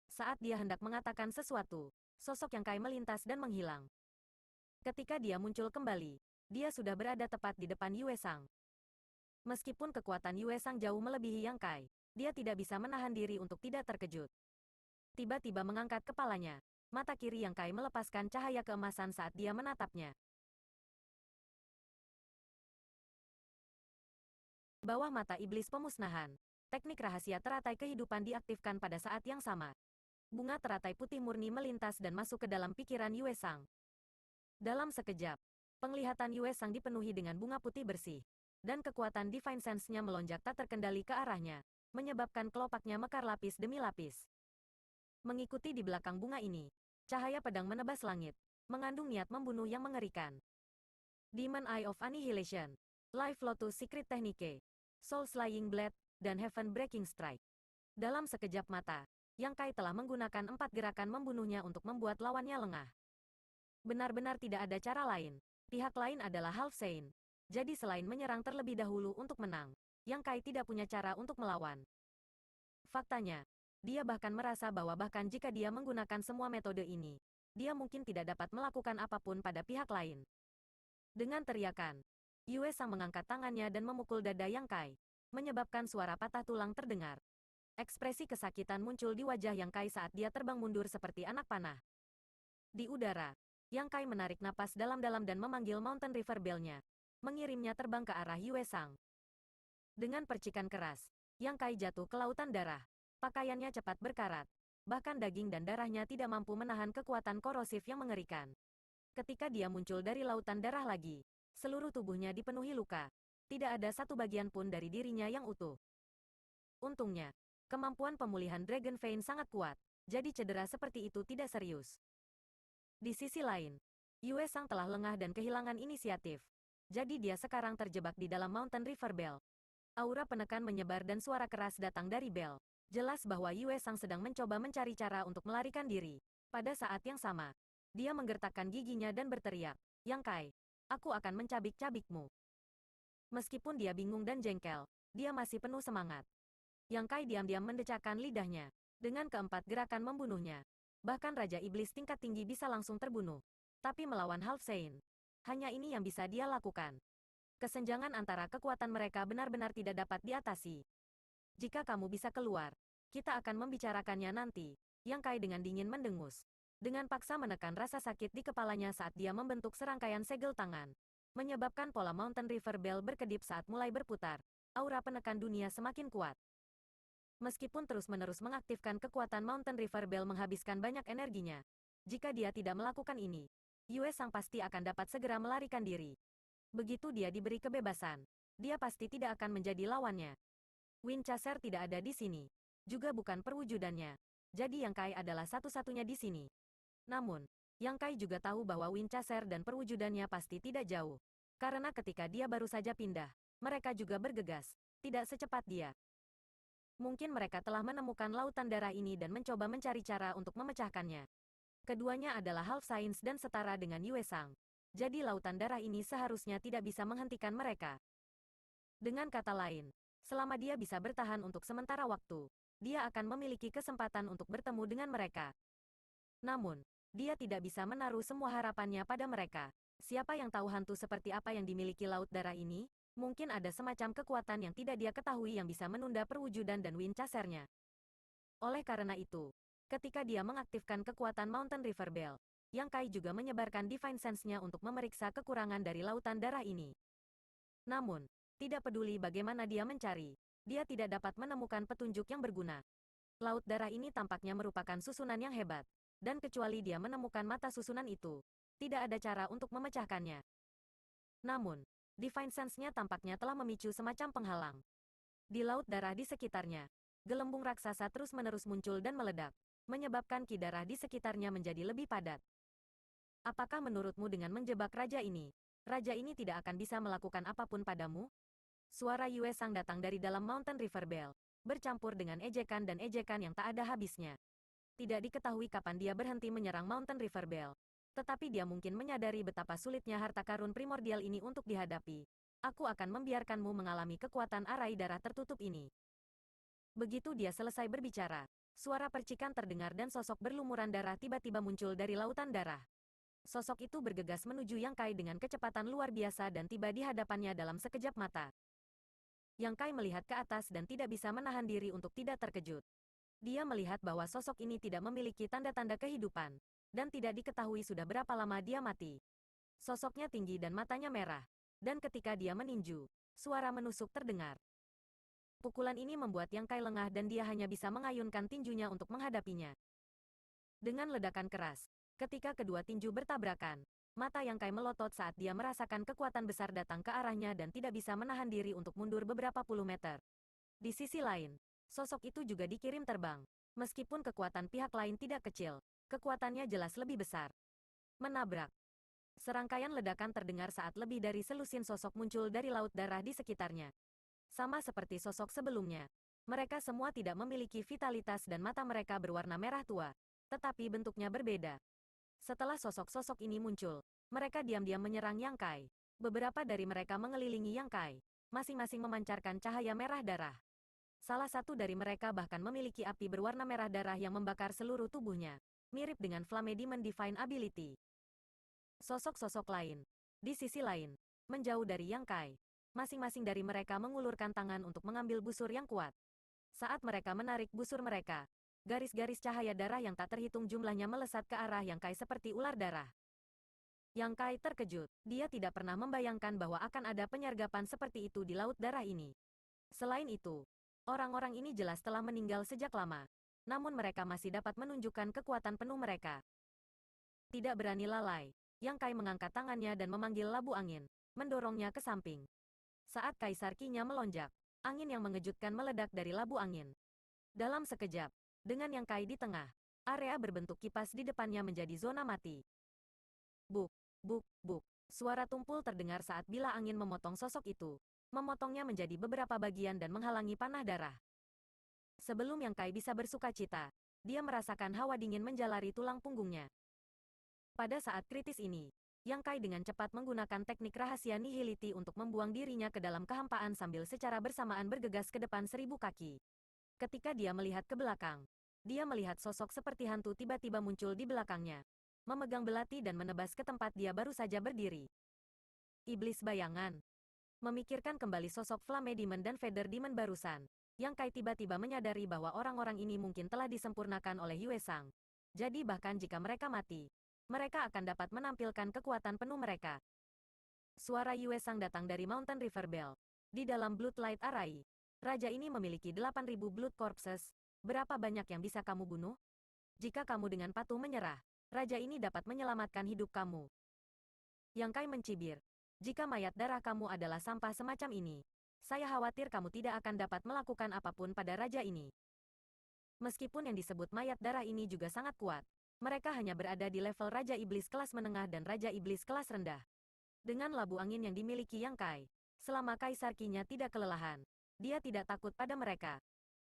Saat dia hendak mengatakan sesuatu, sosok Yang Kai melintas dan menghilang. Ketika dia muncul kembali, dia sudah berada tepat di depan Yue Sang. Meskipun kekuatan Yue Sang jauh melebihi Yang Kai, dia tidak bisa menahan diri untuk tidak terkejut. Tiba-tiba mengangkat kepalanya, mata kiri Yang Kai melepaskan cahaya keemasan saat dia menatapnya. Bawah mata iblis pemusnahan, teknik rahasia teratai kehidupan diaktifkan pada saat yang sama. Bunga teratai putih murni melintas dan masuk ke dalam pikiran Yue Sang. Dalam sekejap, penglihatan Yue Sang dipenuhi dengan bunga putih bersih, dan kekuatan Divine Sense-nya melonjak tak terkendali ke arahnya, menyebabkan kelopaknya mekar lapis demi lapis. Mengikuti di belakang bunga ini, cahaya pedang menebas langit, mengandung niat membunuh yang mengerikan. Demon Eye of Annihilation, Life Lotus Secret Technique, Soul Slaying Blade, dan Heaven Breaking Strike. Dalam sekejap mata, Yang Kai telah menggunakan 4 gerakan membunuhnya untuk membuat lawannya lengah. Benar-benar tidak ada cara lain. Pihak lain adalah Half Saint. Jadi selain menyerang terlebih dahulu untuk menang, Yang Kai tidak punya cara untuk melawan. Faktanya, dia bahkan merasa bahwa bahkan jika dia menggunakan semua metode ini, dia mungkin tidak dapat melakukan apapun pada pihak lain. Dengan teriakan, Yue Sang mengangkat tangannya dan memukul dada Yang Kai, menyebabkan suara patah tulang terdengar. Ekspresi kesakitan muncul di wajah Yang Kai saat dia terbang mundur seperti anak panah. Di udara, Yang Kai menarik napas dalam-dalam dan memanggil Mountain River Bell-nya, mengirimnya terbang ke arah Yue Sang. Dengan percikan keras, Yang Kai jatuh ke lautan darah. Pakaiannya cepat berkarat. Bahkan daging dan darahnya tidak mampu menahan kekuatan korosif yang mengerikan. Ketika dia muncul dari lautan darah lagi, seluruh tubuhnya dipenuhi luka. Tidak ada satu bagian pun dari dirinya yang utuh. Untungnya, kemampuan pemulihan Dragon Vein sangat kuat, jadi cedera seperti itu tidak serius. Di sisi lain, Yue Sang telah lengah dan kehilangan inisiatif. Jadi dia sekarang terjebak di dalam Mountain River Bell. Aura penekan menyebar dan suara keras datang dari Bell. Jelas bahwa Yue Sang sedang mencoba mencari cara untuk melarikan diri. Pada saat yang sama, dia menggertakkan giginya dan berteriak, "Yang Kai, Aku akan mencabik-cabikmu. Meskipun dia bingung dan jengkel, dia masih penuh semangat. Yang Kai diam-diam mendecakkan lidahnya. Dengan keempat gerakan membunuhnya. Bahkan Raja Iblis tingkat tinggi bisa langsung terbunuh. Tapi melawan Half Saint, hanya ini yang bisa dia lakukan. Kesenjangan antara kekuatan mereka benar-benar tidak dapat diatasi. Jika kamu bisa keluar, kita akan membicarakannya nanti. Yang Kai dengan dingin mendengus. Dengan paksa menekan rasa sakit di kepalanya saat dia membentuk serangkaian segel tangan. Menyebabkan pola Mountain River Bell berkedip saat mulai berputar. Aura penekan dunia semakin kuat. Meskipun terus-menerus mengaktifkan kekuatan Mountain River Bell menghabiskan banyak energinya. Jika dia tidak melakukan ini, Yue Sang pasti akan dapat segera melarikan diri. Begitu dia diberi kebebasan, dia pasti tidak akan menjadi lawannya. Winchester tidak ada di sini. Juga bukan perwujudannya. Jadi Yang Kai adalah satu-satunya di sini. Namun, Yang Kai juga tahu bahwa Winchester dan perwujudannya pasti tidak jauh. Karena ketika dia baru saja pindah, mereka juga bergegas. Tidak secepat dia. Mungkin mereka telah menemukan lautan darah ini dan mencoba mencari cara untuk memecahkannya. Keduanya adalah half sains dan setara dengan Yue Sang. Jadi lautan darah ini seharusnya tidak bisa menghentikan mereka. Dengan kata lain, selama dia bisa bertahan untuk sementara waktu, dia akan memiliki kesempatan untuk bertemu dengan mereka. Namun, dia tidak bisa menaruh semua harapannya pada mereka. Siapa yang tahu hantu seperti apa yang dimiliki laut darah ini? Mungkin ada semacam kekuatan yang tidak dia ketahui yang bisa menunda perwujudan dan Winchester-nya. Oleh karena itu, ketika dia mengaktifkan kekuatan Mountain River Bell, Yang Kai juga menyebarkan Divine Sense-nya untuk memeriksa kekurangan dari lautan darah ini. Namun, tidak peduli bagaimana dia mencari, dia tidak dapat menemukan petunjuk yang berguna. Laut darah ini tampaknya merupakan susunan yang hebat, dan kecuali dia menemukan mata susunan itu, tidak ada cara untuk memecahkannya. Namun, Divine Sense-nya tampaknya telah memicu semacam penghalang. Di laut darah di sekitarnya, gelembung raksasa terus-menerus muncul dan meledak, menyebabkan ki darah di sekitarnya menjadi lebih padat. Apakah menurutmu dengan menjebak raja ini tidak akan bisa melakukan apapun padamu? Suara Yue Sang datang dari dalam Mountain River Bell, bercampur dengan ejekan dan ejekan yang tak ada habisnya. Tidak diketahui kapan dia berhenti menyerang Mountain River Bell. Tetapi dia mungkin menyadari betapa sulitnya harta karun primordial ini untuk dihadapi. Aku akan membiarkanmu mengalami kekuatan arai darah tertutup ini. Begitu dia selesai berbicara, suara percikan terdengar dan sosok berlumuran darah tiba-tiba muncul dari lautan darah. Sosok itu bergegas menuju Yang Kai dengan kecepatan luar biasa dan tiba di hadapannya dalam sekejap mata. Yang Kai melihat ke atas dan tidak bisa menahan diri untuk tidak terkejut. Dia melihat bahwa sosok ini tidak memiliki tanda-tanda kehidupan, dan tidak diketahui sudah berapa lama dia mati. Sosoknya tinggi dan matanya merah, dan ketika dia meninju, suara menusuk terdengar. Pukulan ini membuat Yang Kai lengah dan dia hanya bisa mengayunkan tinjunya untuk menghadapinya. Dengan ledakan keras, ketika kedua tinju bertabrakan, mata Yang Kai melotot saat dia merasakan kekuatan besar datang ke arahnya dan tidak bisa menahan diri untuk mundur beberapa puluh meter. Di sisi lain, sosok itu juga dikirim terbang. Meskipun kekuatan pihak lain tidak kecil, kekuatannya jelas lebih besar. Menabrak. Serangkaian ledakan terdengar saat lebih dari selusin sosok muncul dari laut darah di sekitarnya. Sama seperti sosok sebelumnya, mereka semua tidak memiliki vitalitas dan mata mereka berwarna merah tua. Tetapi bentuknya berbeda. Setelah sosok-sosok ini muncul, mereka diam-diam menyerang Yang Kai. Beberapa dari mereka mengelilingi Yang Kai, masing-masing memancarkan cahaya merah darah. Salah satu dari mereka bahkan memiliki api berwarna merah darah yang membakar seluruh tubuhnya, mirip dengan Flame Demon Divine Ability. Sosok-sosok lain, di sisi lain, menjauh dari Yang Kai. Masing-masing dari mereka mengulurkan tangan untuk mengambil busur yang kuat. Saat mereka menarik busur mereka, garis-garis cahaya darah yang tak terhitung jumlahnya melesat ke arah Yang Kai seperti ular darah. Yang Kai terkejut, dia tidak pernah membayangkan bahwa akan ada penyergapan seperti itu di laut darah ini. Selain itu, orang-orang ini jelas telah meninggal sejak lama. Namun mereka masih dapat menunjukkan kekuatan penuh mereka. Tidak berani lalai, Yang Kai mengangkat tangannya dan memanggil labu angin, mendorongnya ke samping. Saat Kaisar Ki-nya melonjak, angin yang mengejutkan meledak dari labu angin. Dalam sekejap, dengan Yang Kai di tengah, area berbentuk kipas di depannya menjadi zona mati. Buk, buk, buk. Suara tumpul terdengar saat bilah angin memotong sosok itu, memotongnya menjadi beberapa bagian dan menghalangi panah darah. Sebelum Yang Kai bisa bersukacita, dia merasakan hawa dingin menjalari tulang punggungnya. Pada saat kritis ini, Yang Kai dengan cepat menggunakan teknik rahasia nihility untuk membuang dirinya ke dalam kehampaan sambil secara bersamaan bergegas ke depan 1000 kaki. Ketika dia melihat ke belakang, dia melihat sosok seperti hantu tiba-tiba muncul di belakangnya, memegang belati dan menebas ke tempat dia baru saja berdiri. Iblis bayangan. Memikirkan kembali sosok Flame Demon dan Feather Demon barusan, Yang Kai tiba-tiba menyadari bahwa orang-orang ini mungkin telah disempurnakan oleh Yue Sang. Jadi bahkan jika mereka mati, mereka akan dapat menampilkan kekuatan penuh mereka. Suara Yue Sang datang dari Mountain River Bell. Di dalam Bloodlight Array, raja ini memiliki 8.000 Blood Corpses. Berapa banyak yang bisa kamu bunuh? Jika kamu dengan patuh menyerah, raja ini dapat menyelamatkan hidup kamu. Yang Kai mencibir. Jika mayat darah kamu adalah sampah semacam ini, saya khawatir kamu tidak akan dapat melakukan apapun pada raja ini. Meskipun yang disebut mayat darah ini juga sangat kuat, mereka hanya berada di level Raja Iblis kelas menengah dan Raja Iblis kelas rendah. Dengan labu angin yang dimiliki Yang Kai, selama Kaisar Qi-nya tidak kelelahan, dia tidak takut pada mereka.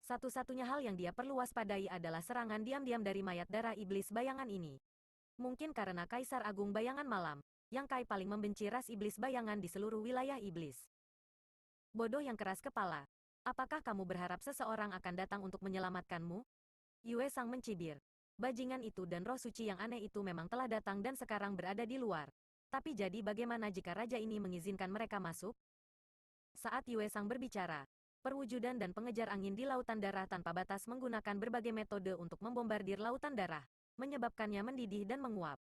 Satu-satunya hal yang dia perlu waspadai adalah serangan diam-diam dari mayat darah iblis bayangan ini. Mungkin karena Kaisar Agung Bayangan Malam, Yang Kai paling membenci ras iblis bayangan di seluruh wilayah iblis. Bodoh yang keras kepala. Apakah kamu berharap seseorang akan datang untuk menyelamatkanmu? Yue Sang mencibir. Bajingan itu dan roh suci yang aneh itu memang telah datang dan sekarang berada di luar. Tapi jadi bagaimana jika raja ini mengizinkan mereka masuk? Saat Yue Sang berbicara, perwujudan dan pengejar angin di lautan darah tanpa batas menggunakan berbagai metode untuk membombardir lautan darah, menyebabkannya mendidih dan menguap.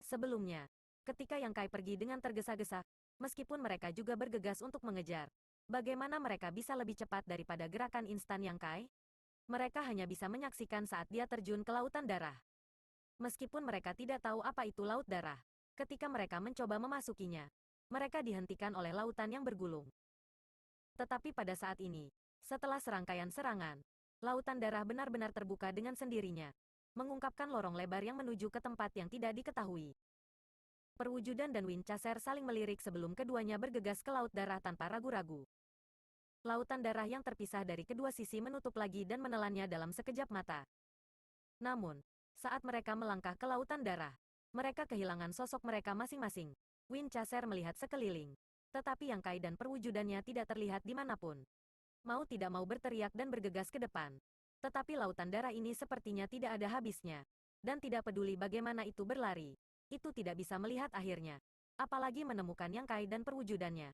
Sebelumnya, ketika Yang Kai pergi dengan tergesa-gesa, meskipun mereka juga bergegas untuk mengejar, bagaimana mereka bisa lebih cepat daripada gerakan instan Yang Kai? Mereka hanya bisa menyaksikan saat dia terjun ke lautan darah. Meskipun mereka tidak tahu apa itu laut darah, ketika mereka mencoba memasukinya, mereka dihentikan oleh lautan yang bergulung. Tetapi pada saat ini, setelah serangkaian serangan, lautan darah benar-benar terbuka dengan sendirinya, mengungkapkan lorong lebar yang menuju ke tempat yang tidak diketahui. Perwujudan dan Winchester saling melirik sebelum keduanya bergegas ke laut darah tanpa ragu-ragu. Lautan darah yang terpisah dari kedua sisi menutup lagi dan menelannya dalam sekejap mata. Namun, saat mereka melangkah ke lautan darah, mereka kehilangan sosok mereka masing-masing. Winchester melihat sekeliling, tetapi Yang Kai dan perwujudannya tidak terlihat dimanapun. Mau tidak mau berteriak dan bergegas ke depan. Tetapi lautan darah ini sepertinya tidak ada habisnya. Dan tidak peduli bagaimana itu berlari, itu tidak bisa melihat akhirnya. Apalagi menemukan Yang Kai dan perwujudannya.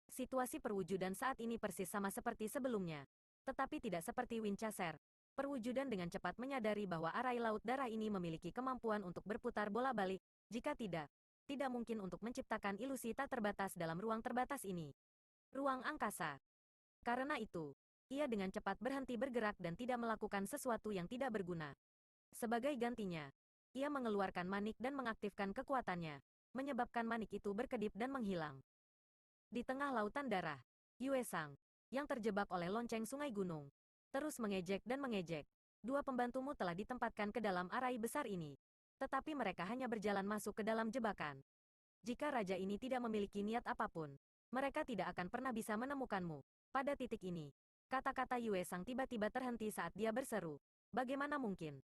Situasi perwujudan saat ini persis sama seperti sebelumnya. Tetapi tidak seperti Winchester. Perwujudan dengan cepat menyadari bahwa arai laut darah ini memiliki kemampuan untuk berputar bola balik. Jika tidak mungkin untuk menciptakan ilusi tak terbatas dalam ruang terbatas ini. Ruang angkasa. Karena itu, ia dengan cepat berhenti bergerak dan tidak melakukan sesuatu yang tidak berguna. Sebagai gantinya, ia mengeluarkan manik dan mengaktifkan kekuatannya, menyebabkan manik itu berkedip dan menghilang. Di tengah lautan darah, Yue Sang, yang terjebak oleh lonceng sungai gunung, terus mengejek dan mengejek. Dua pembantumu telah ditempatkan ke dalam arai besar ini. Tetapi mereka hanya berjalan masuk ke dalam jebakan. Jika raja ini tidak memiliki niat apapun, mereka tidak akan pernah bisa menemukanmu. Pada titik ini, kata-kata Yue Sang tiba-tiba terhenti saat dia berseru. Bagaimana mungkin?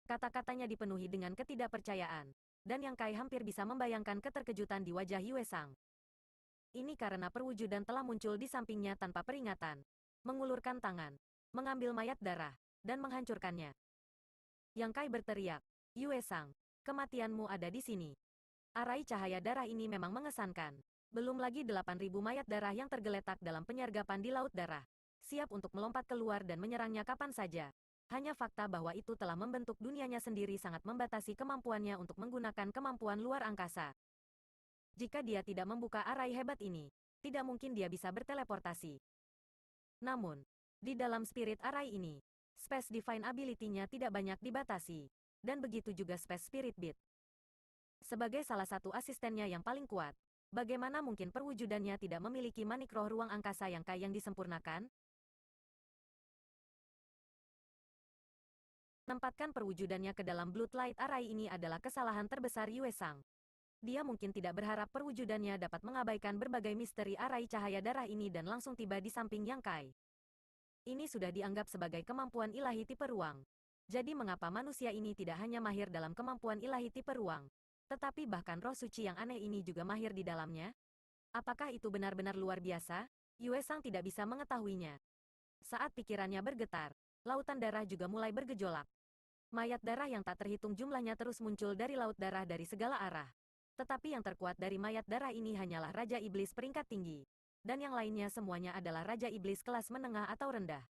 Kata-katanya dipenuhi dengan ketidakpercayaan, dan Yang Kai hampir bisa membayangkan keterkejutan di wajah Yue Sang. Ini karena perwujudan telah muncul di sampingnya tanpa peringatan, mengulurkan tangan, mengambil mayat darah, dan menghancurkannya. Yang Kai berteriak, Yue Sang, kematianmu ada di sini. Arai cahaya darah ini memang mengesankan. Belum lagi 8.000 mayat darah yang tergeletak dalam penyergapan di laut darah, siap untuk melompat keluar dan menyerangnya kapan saja. Hanya fakta bahwa itu telah membentuk dunianya sendiri sangat membatasi kemampuannya untuk menggunakan kemampuan luar angkasa. Jika dia tidak membuka arai hebat ini, tidak mungkin dia bisa berteleportasi. Namun, di dalam spirit arai ini, space divine ability-nya tidak banyak dibatasi, dan begitu juga space spirit beat. Sebagai salah satu asistennya yang paling kuat, bagaimana mungkin perwujudannya tidak memiliki manik roh ruang angkasa yang kaya yang disempurnakan? Menempatkan perwujudannya ke dalam Bloodlight Array ini adalah kesalahan terbesar Yue Sang. Dia mungkin tidak berharap perwujudannya dapat mengabaikan berbagai misteri arai cahaya darah ini dan langsung tiba di samping Yang Kai. Ini sudah dianggap sebagai kemampuan ilahi tipe ruang. Jadi mengapa manusia ini tidak hanya mahir dalam kemampuan ilahi tipe ruang, Tetapi bahkan roh suci yang aneh ini juga mahir di dalamnya? Apakah itu benar-benar luar biasa? Yue Sang tidak bisa mengetahuinya. Saat pikirannya bergetar, lautan darah juga mulai bergejolak. Mayat darah yang tak terhitung jumlahnya terus muncul dari laut darah dari segala arah. Tetapi yang terkuat dari mayat darah ini hanyalah Raja Iblis peringkat tinggi. Dan yang lainnya semuanya adalah Raja Iblis kelas menengah atau rendah.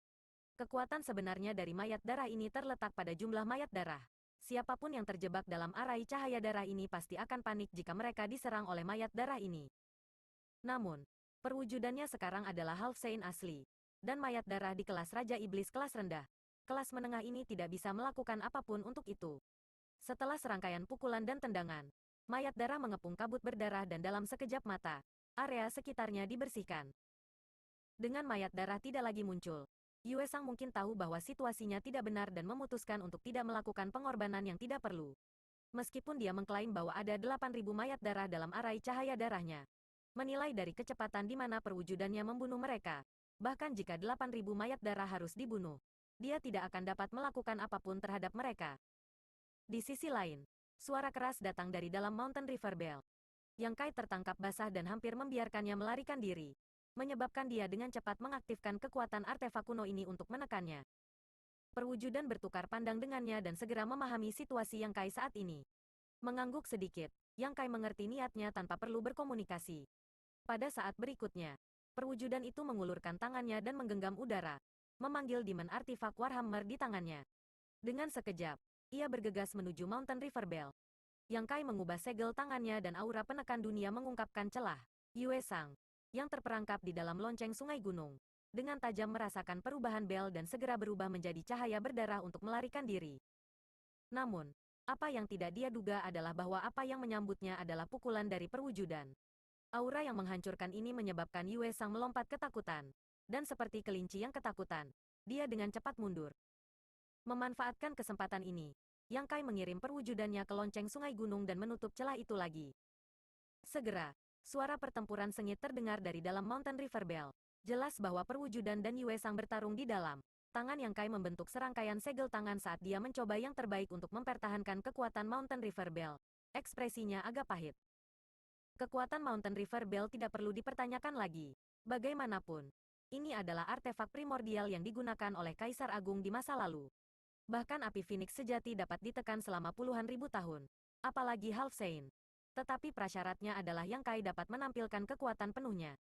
Kekuatan sebenarnya dari mayat darah ini terletak pada jumlah mayat darah. Siapapun yang terjebak dalam arai cahaya darah ini pasti akan panik jika mereka diserang oleh mayat darah ini. Namun, perwujudannya sekarang adalah Half Saint asli. Dan mayat darah di kelas Raja Iblis kelas rendah. Kelas menengah ini tidak bisa melakukan apapun untuk itu. Setelah serangkaian pukulan dan tendangan, mayat darah mengepung kabut berdarah dan dalam sekejap mata, area sekitarnya dibersihkan. Dengan mayat darah tidak lagi muncul, Yue Sang mungkin tahu bahwa situasinya tidak benar dan memutuskan untuk tidak melakukan pengorbanan yang tidak perlu. Meskipun dia mengklaim bahwa ada 8.000 mayat darah dalam arai cahaya darahnya. Menilai dari kecepatan di mana perwujudannya membunuh mereka, bahkan jika 8.000 mayat darah harus dibunuh, dia tidak akan dapat melakukan apapun terhadap mereka. Di sisi lain, suara keras datang dari dalam Mountain River Bell. Yang Kai tertangkap basah dan hampir membiarkannya melarikan diri, menyebabkan dia dengan cepat mengaktifkan kekuatan artefak kuno ini untuk menekannya. Perwujudan bertukar pandang dengannya dan segera memahami situasi Yang Kai saat ini. Mengangguk sedikit, Yang Kai mengerti niatnya tanpa perlu berkomunikasi. Pada saat berikutnya, perwujudan itu mengulurkan tangannya dan menggenggam udara, memanggil Demon Artifak Warhammer di tangannya. Dengan sekejap, ia bergegas menuju Mountain River Bell. Yang Kai mengubah segel tangannya dan aura penekan dunia mengungkapkan celah. Yue Sang, yang terperangkap di dalam lonceng sungai gunung, dengan tajam merasakan perubahan bel dan segera berubah menjadi cahaya berdarah untuk melarikan diri. Namun, apa yang tidak dia duga adalah bahwa apa yang menyambutnya adalah pukulan dari perwujudan. Aura yang menghancurkan ini menyebabkan Yue Sang melompat ketakutan. Dan seperti kelinci yang ketakutan, dia dengan cepat mundur. Memanfaatkan kesempatan ini, Yang Kai mengirim perwujudannya ke lonceng sungai gunung dan menutup celah itu lagi. Segera, suara pertempuran sengit terdengar dari dalam Mountain River Bell. Jelas bahwa perwujudan dan Yue Sang bertarung di dalam. Tangan Yang Kai membentuk serangkaian segel tangan saat dia mencoba yang terbaik untuk mempertahankan kekuatan Mountain River Bell. Ekspresinya agak pahit. Kekuatan Mountain River Bell tidak perlu dipertanyakan lagi. Bagaimanapun, ini adalah artefak primordial yang digunakan oleh Kaisar Agung di masa lalu. Bahkan api Phoenix sejati dapat ditekan selama puluhan ribu tahun. Apalagi Half Saint. Tetapi prasyaratnya adalah Yang Kai dapat menampilkan kekuatan penuhnya.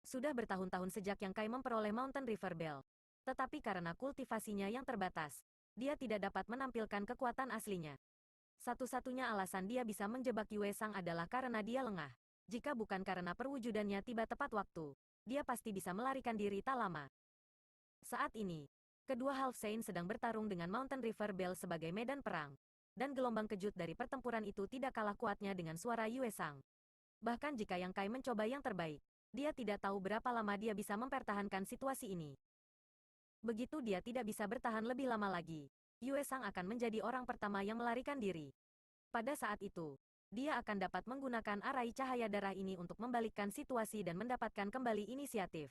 Sudah bertahun-tahun sejak Yang Kai memperoleh Mountain River Bell. Tetapi karena kultivasinya yang terbatas, dia tidak dapat menampilkan kekuatan aslinya. Satu-satunya alasan dia bisa menjebak Yue Sang adalah karena dia lengah. Jika bukan karena perwujudannya tiba tepat waktu, dia pasti bisa melarikan diri tak lama. Saat ini, kedua Half Saint sedang bertarung dengan Mountain River Bell sebagai medan perang. Dan gelombang kejut dari pertempuran itu tidak kalah kuatnya dengan suara Yue Sang. Bahkan jika Yang Kai mencoba yang terbaik, dia tidak tahu berapa lama dia bisa mempertahankan situasi ini. Begitu dia tidak bisa bertahan lebih lama lagi, Yue Sang akan menjadi orang pertama yang melarikan diri. Pada saat itu, dia akan dapat menggunakan arai cahaya darah ini untuk membalikkan situasi dan mendapatkan kembali inisiatif.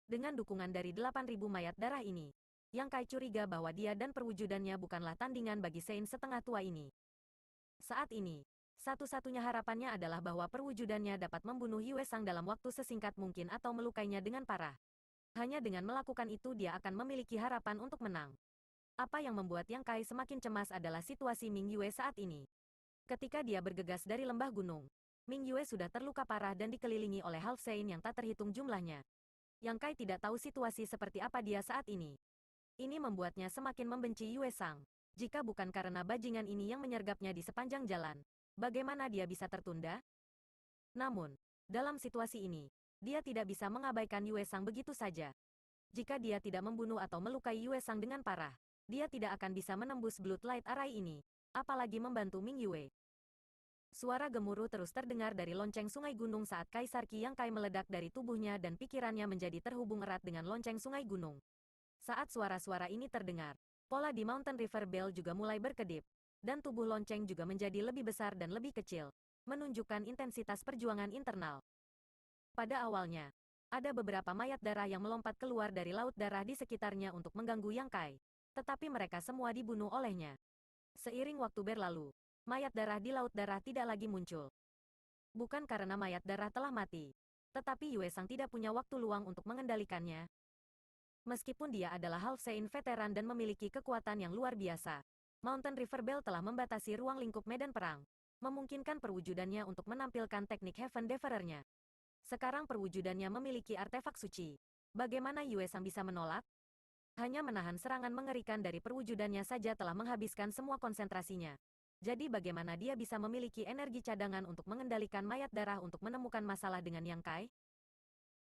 Dengan dukungan dari 8.000 mayat darah ini, Yang Kai curiga bahwa dia dan perwujudannya bukanlah tandingan bagi Saint setengah tua ini. Saat ini, satu-satunya harapannya adalah bahwa perwujudannya dapat membunuh Yue Sang dalam waktu sesingkat mungkin atau melukainya dengan parah. Hanya dengan melakukan itu dia akan memiliki harapan untuk menang. Apa yang membuat Yang Kai semakin cemas adalah situasi Ming Yue saat ini. Ketika dia bergegas dari lembah gunung, Ming Yue sudah terluka parah dan dikelilingi oleh Half Saint yang tak terhitung jumlahnya. Yang Kai tidak tahu situasi seperti apa dia saat ini. Ini membuatnya semakin membenci Yue Sang. Jika bukan karena bajingan ini yang menyergapnya di sepanjang jalan, bagaimana dia bisa tertunda? Namun, dalam situasi ini, dia tidak bisa mengabaikan Yue Sang begitu saja. Jika dia tidak membunuh atau melukai Yue Sang dengan parah, dia tidak akan bisa menembus Bloodlight Array ini, apalagi membantu Ming Yue. Suara gemuruh terus terdengar dari lonceng sungai gunung saat Kaisar Qi Yang Kai meledak dari tubuhnya dan pikirannya menjadi terhubung erat dengan lonceng sungai gunung. Saat suara-suara ini terdengar, pola di Mountain River Bell juga mulai berkedip, dan tubuh lonceng juga menjadi lebih besar dan lebih kecil, menunjukkan intensitas perjuangan internal. Pada awalnya, ada beberapa mayat darah yang melompat keluar dari laut darah di sekitarnya untuk mengganggu Yang Kai, tetapi mereka semua dibunuh olehnya. Seiring waktu berlalu, mayat darah di laut darah tidak lagi muncul. Bukan karena mayat darah telah mati, tetapi Yue Sang tidak punya waktu luang untuk mengendalikannya. Meskipun dia adalah Half Saint veteran dan memiliki kekuatan yang luar biasa, Mountain River Bell telah membatasi ruang lingkup medan perang, memungkinkan perwujudannya untuk menampilkan teknik Heaven Devorer-nya. Sekarang perwujudannya memiliki artefak suci. Bagaimana Yue Sang bisa menolak? Hanya menahan serangan mengerikan dari perwujudannya saja telah menghabiskan semua konsentrasinya. Jadi bagaimana dia bisa memiliki energi cadangan untuk mengendalikan mayat darah untuk menemukan masalah dengan Yang Kai?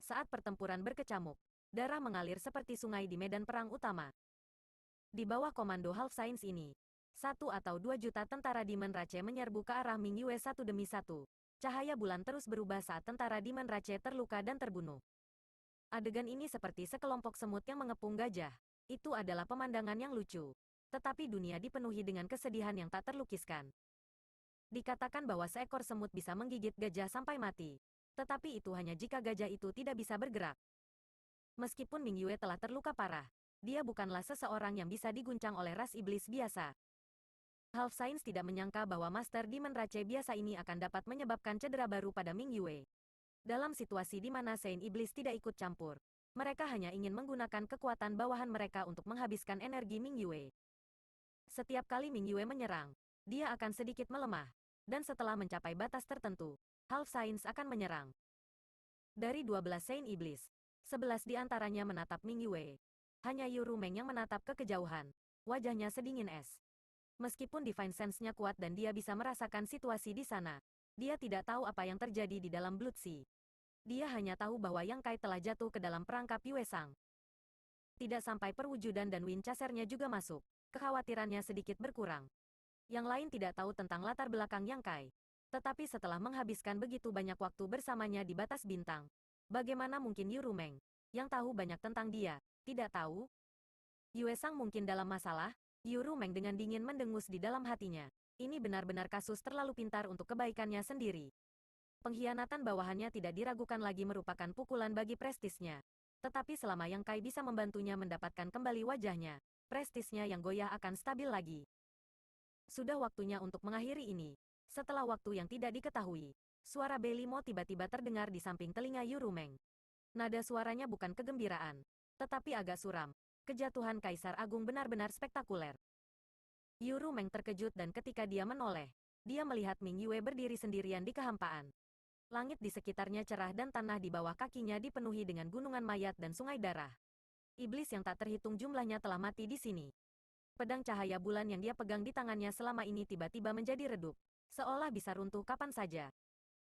Saat pertempuran berkecamuk, darah mengalir seperti sungai di medan perang utama. Di bawah komando Half Saints ini, 1 atau 2 juta tentara Demon Rache menyerbu ke arah Ming Yue satu demi satu. Cahaya bulan terus berubah saat tentara Demon Rache terluka dan terbunuh. Adegan ini seperti sekelompok semut yang mengepung gajah. Itu adalah pemandangan yang lucu. Tetapi dunia dipenuhi dengan kesedihan yang tak terlukiskan. Dikatakan bahwa seekor semut bisa menggigit gajah sampai mati. Tetapi itu hanya jika gajah itu tidak bisa bergerak. Meskipun Ming Yue telah terluka parah, dia bukanlah seseorang yang bisa diguncang oleh ras iblis biasa. Half Saints tidak menyangka bahwa Master Demon Rache biasa ini akan dapat menyebabkan cedera baru pada Ming Yue. Dalam situasi di mana Saint Iblis tidak ikut campur, mereka hanya ingin menggunakan kekuatan bawahan mereka untuk menghabiskan energi Ming Yue. Setiap kali Ming Yue menyerang, dia akan sedikit melemah, dan setelah mencapai batas tertentu, Half Saints akan menyerang. Dari 12 Saint Iblis, 11 di antaranya menatap Ming Yue. Hanya Yu Rumeng yang menatap ke kejauhan. Wajahnya sedingin es. Meskipun Divine Sense-nya kuat dan dia bisa merasakan situasi di sana, dia tidak tahu apa yang terjadi di dalam Blood Sea. Dia hanya tahu bahwa Yang Kai telah jatuh ke dalam perangkap Yue Sang. Tidak sampai perwujudan dan Wind Chaser-nya juga masuk, kekhawatirannya sedikit berkurang. Yang lain tidak tahu tentang latar belakang Yang Kai. Tetapi setelah menghabiskan begitu banyak waktu bersamanya di batas bintang, bagaimana mungkin Yu Rumeng, yang tahu banyak tentang dia, tidak tahu? Yue Sang mungkin dalam masalah? Yu Rumeng dengan dingin mendengus di dalam hatinya. Ini benar-benar kasus terlalu pintar untuk kebaikannya sendiri. Pengkhianatan bawahannya tidak diragukan lagi merupakan pukulan bagi prestisnya. Tetapi selama Yang Kai bisa membantunya mendapatkan kembali wajahnya, prestisnya yang goyah akan stabil lagi. Sudah waktunya untuk mengakhiri ini. Setelah waktu yang tidak diketahui, suara Beli Mo tiba-tiba terdengar di samping telinga Yu Rumeng. Nada suaranya bukan kegembiraan, tetapi agak suram. Kejatuhan Kaisar Agung benar-benar spektakuler. Yu Rumeng terkejut dan ketika dia menoleh, dia melihat Ming Yue berdiri sendirian di kehampaan. Langit di sekitarnya cerah dan tanah di bawah kakinya dipenuhi dengan gunungan mayat dan sungai darah. Iblis yang tak terhitung jumlahnya telah mati di sini. Pedang cahaya bulan yang dia pegang di tangannya selama ini tiba-tiba menjadi redup, seolah bisa runtuh kapan saja.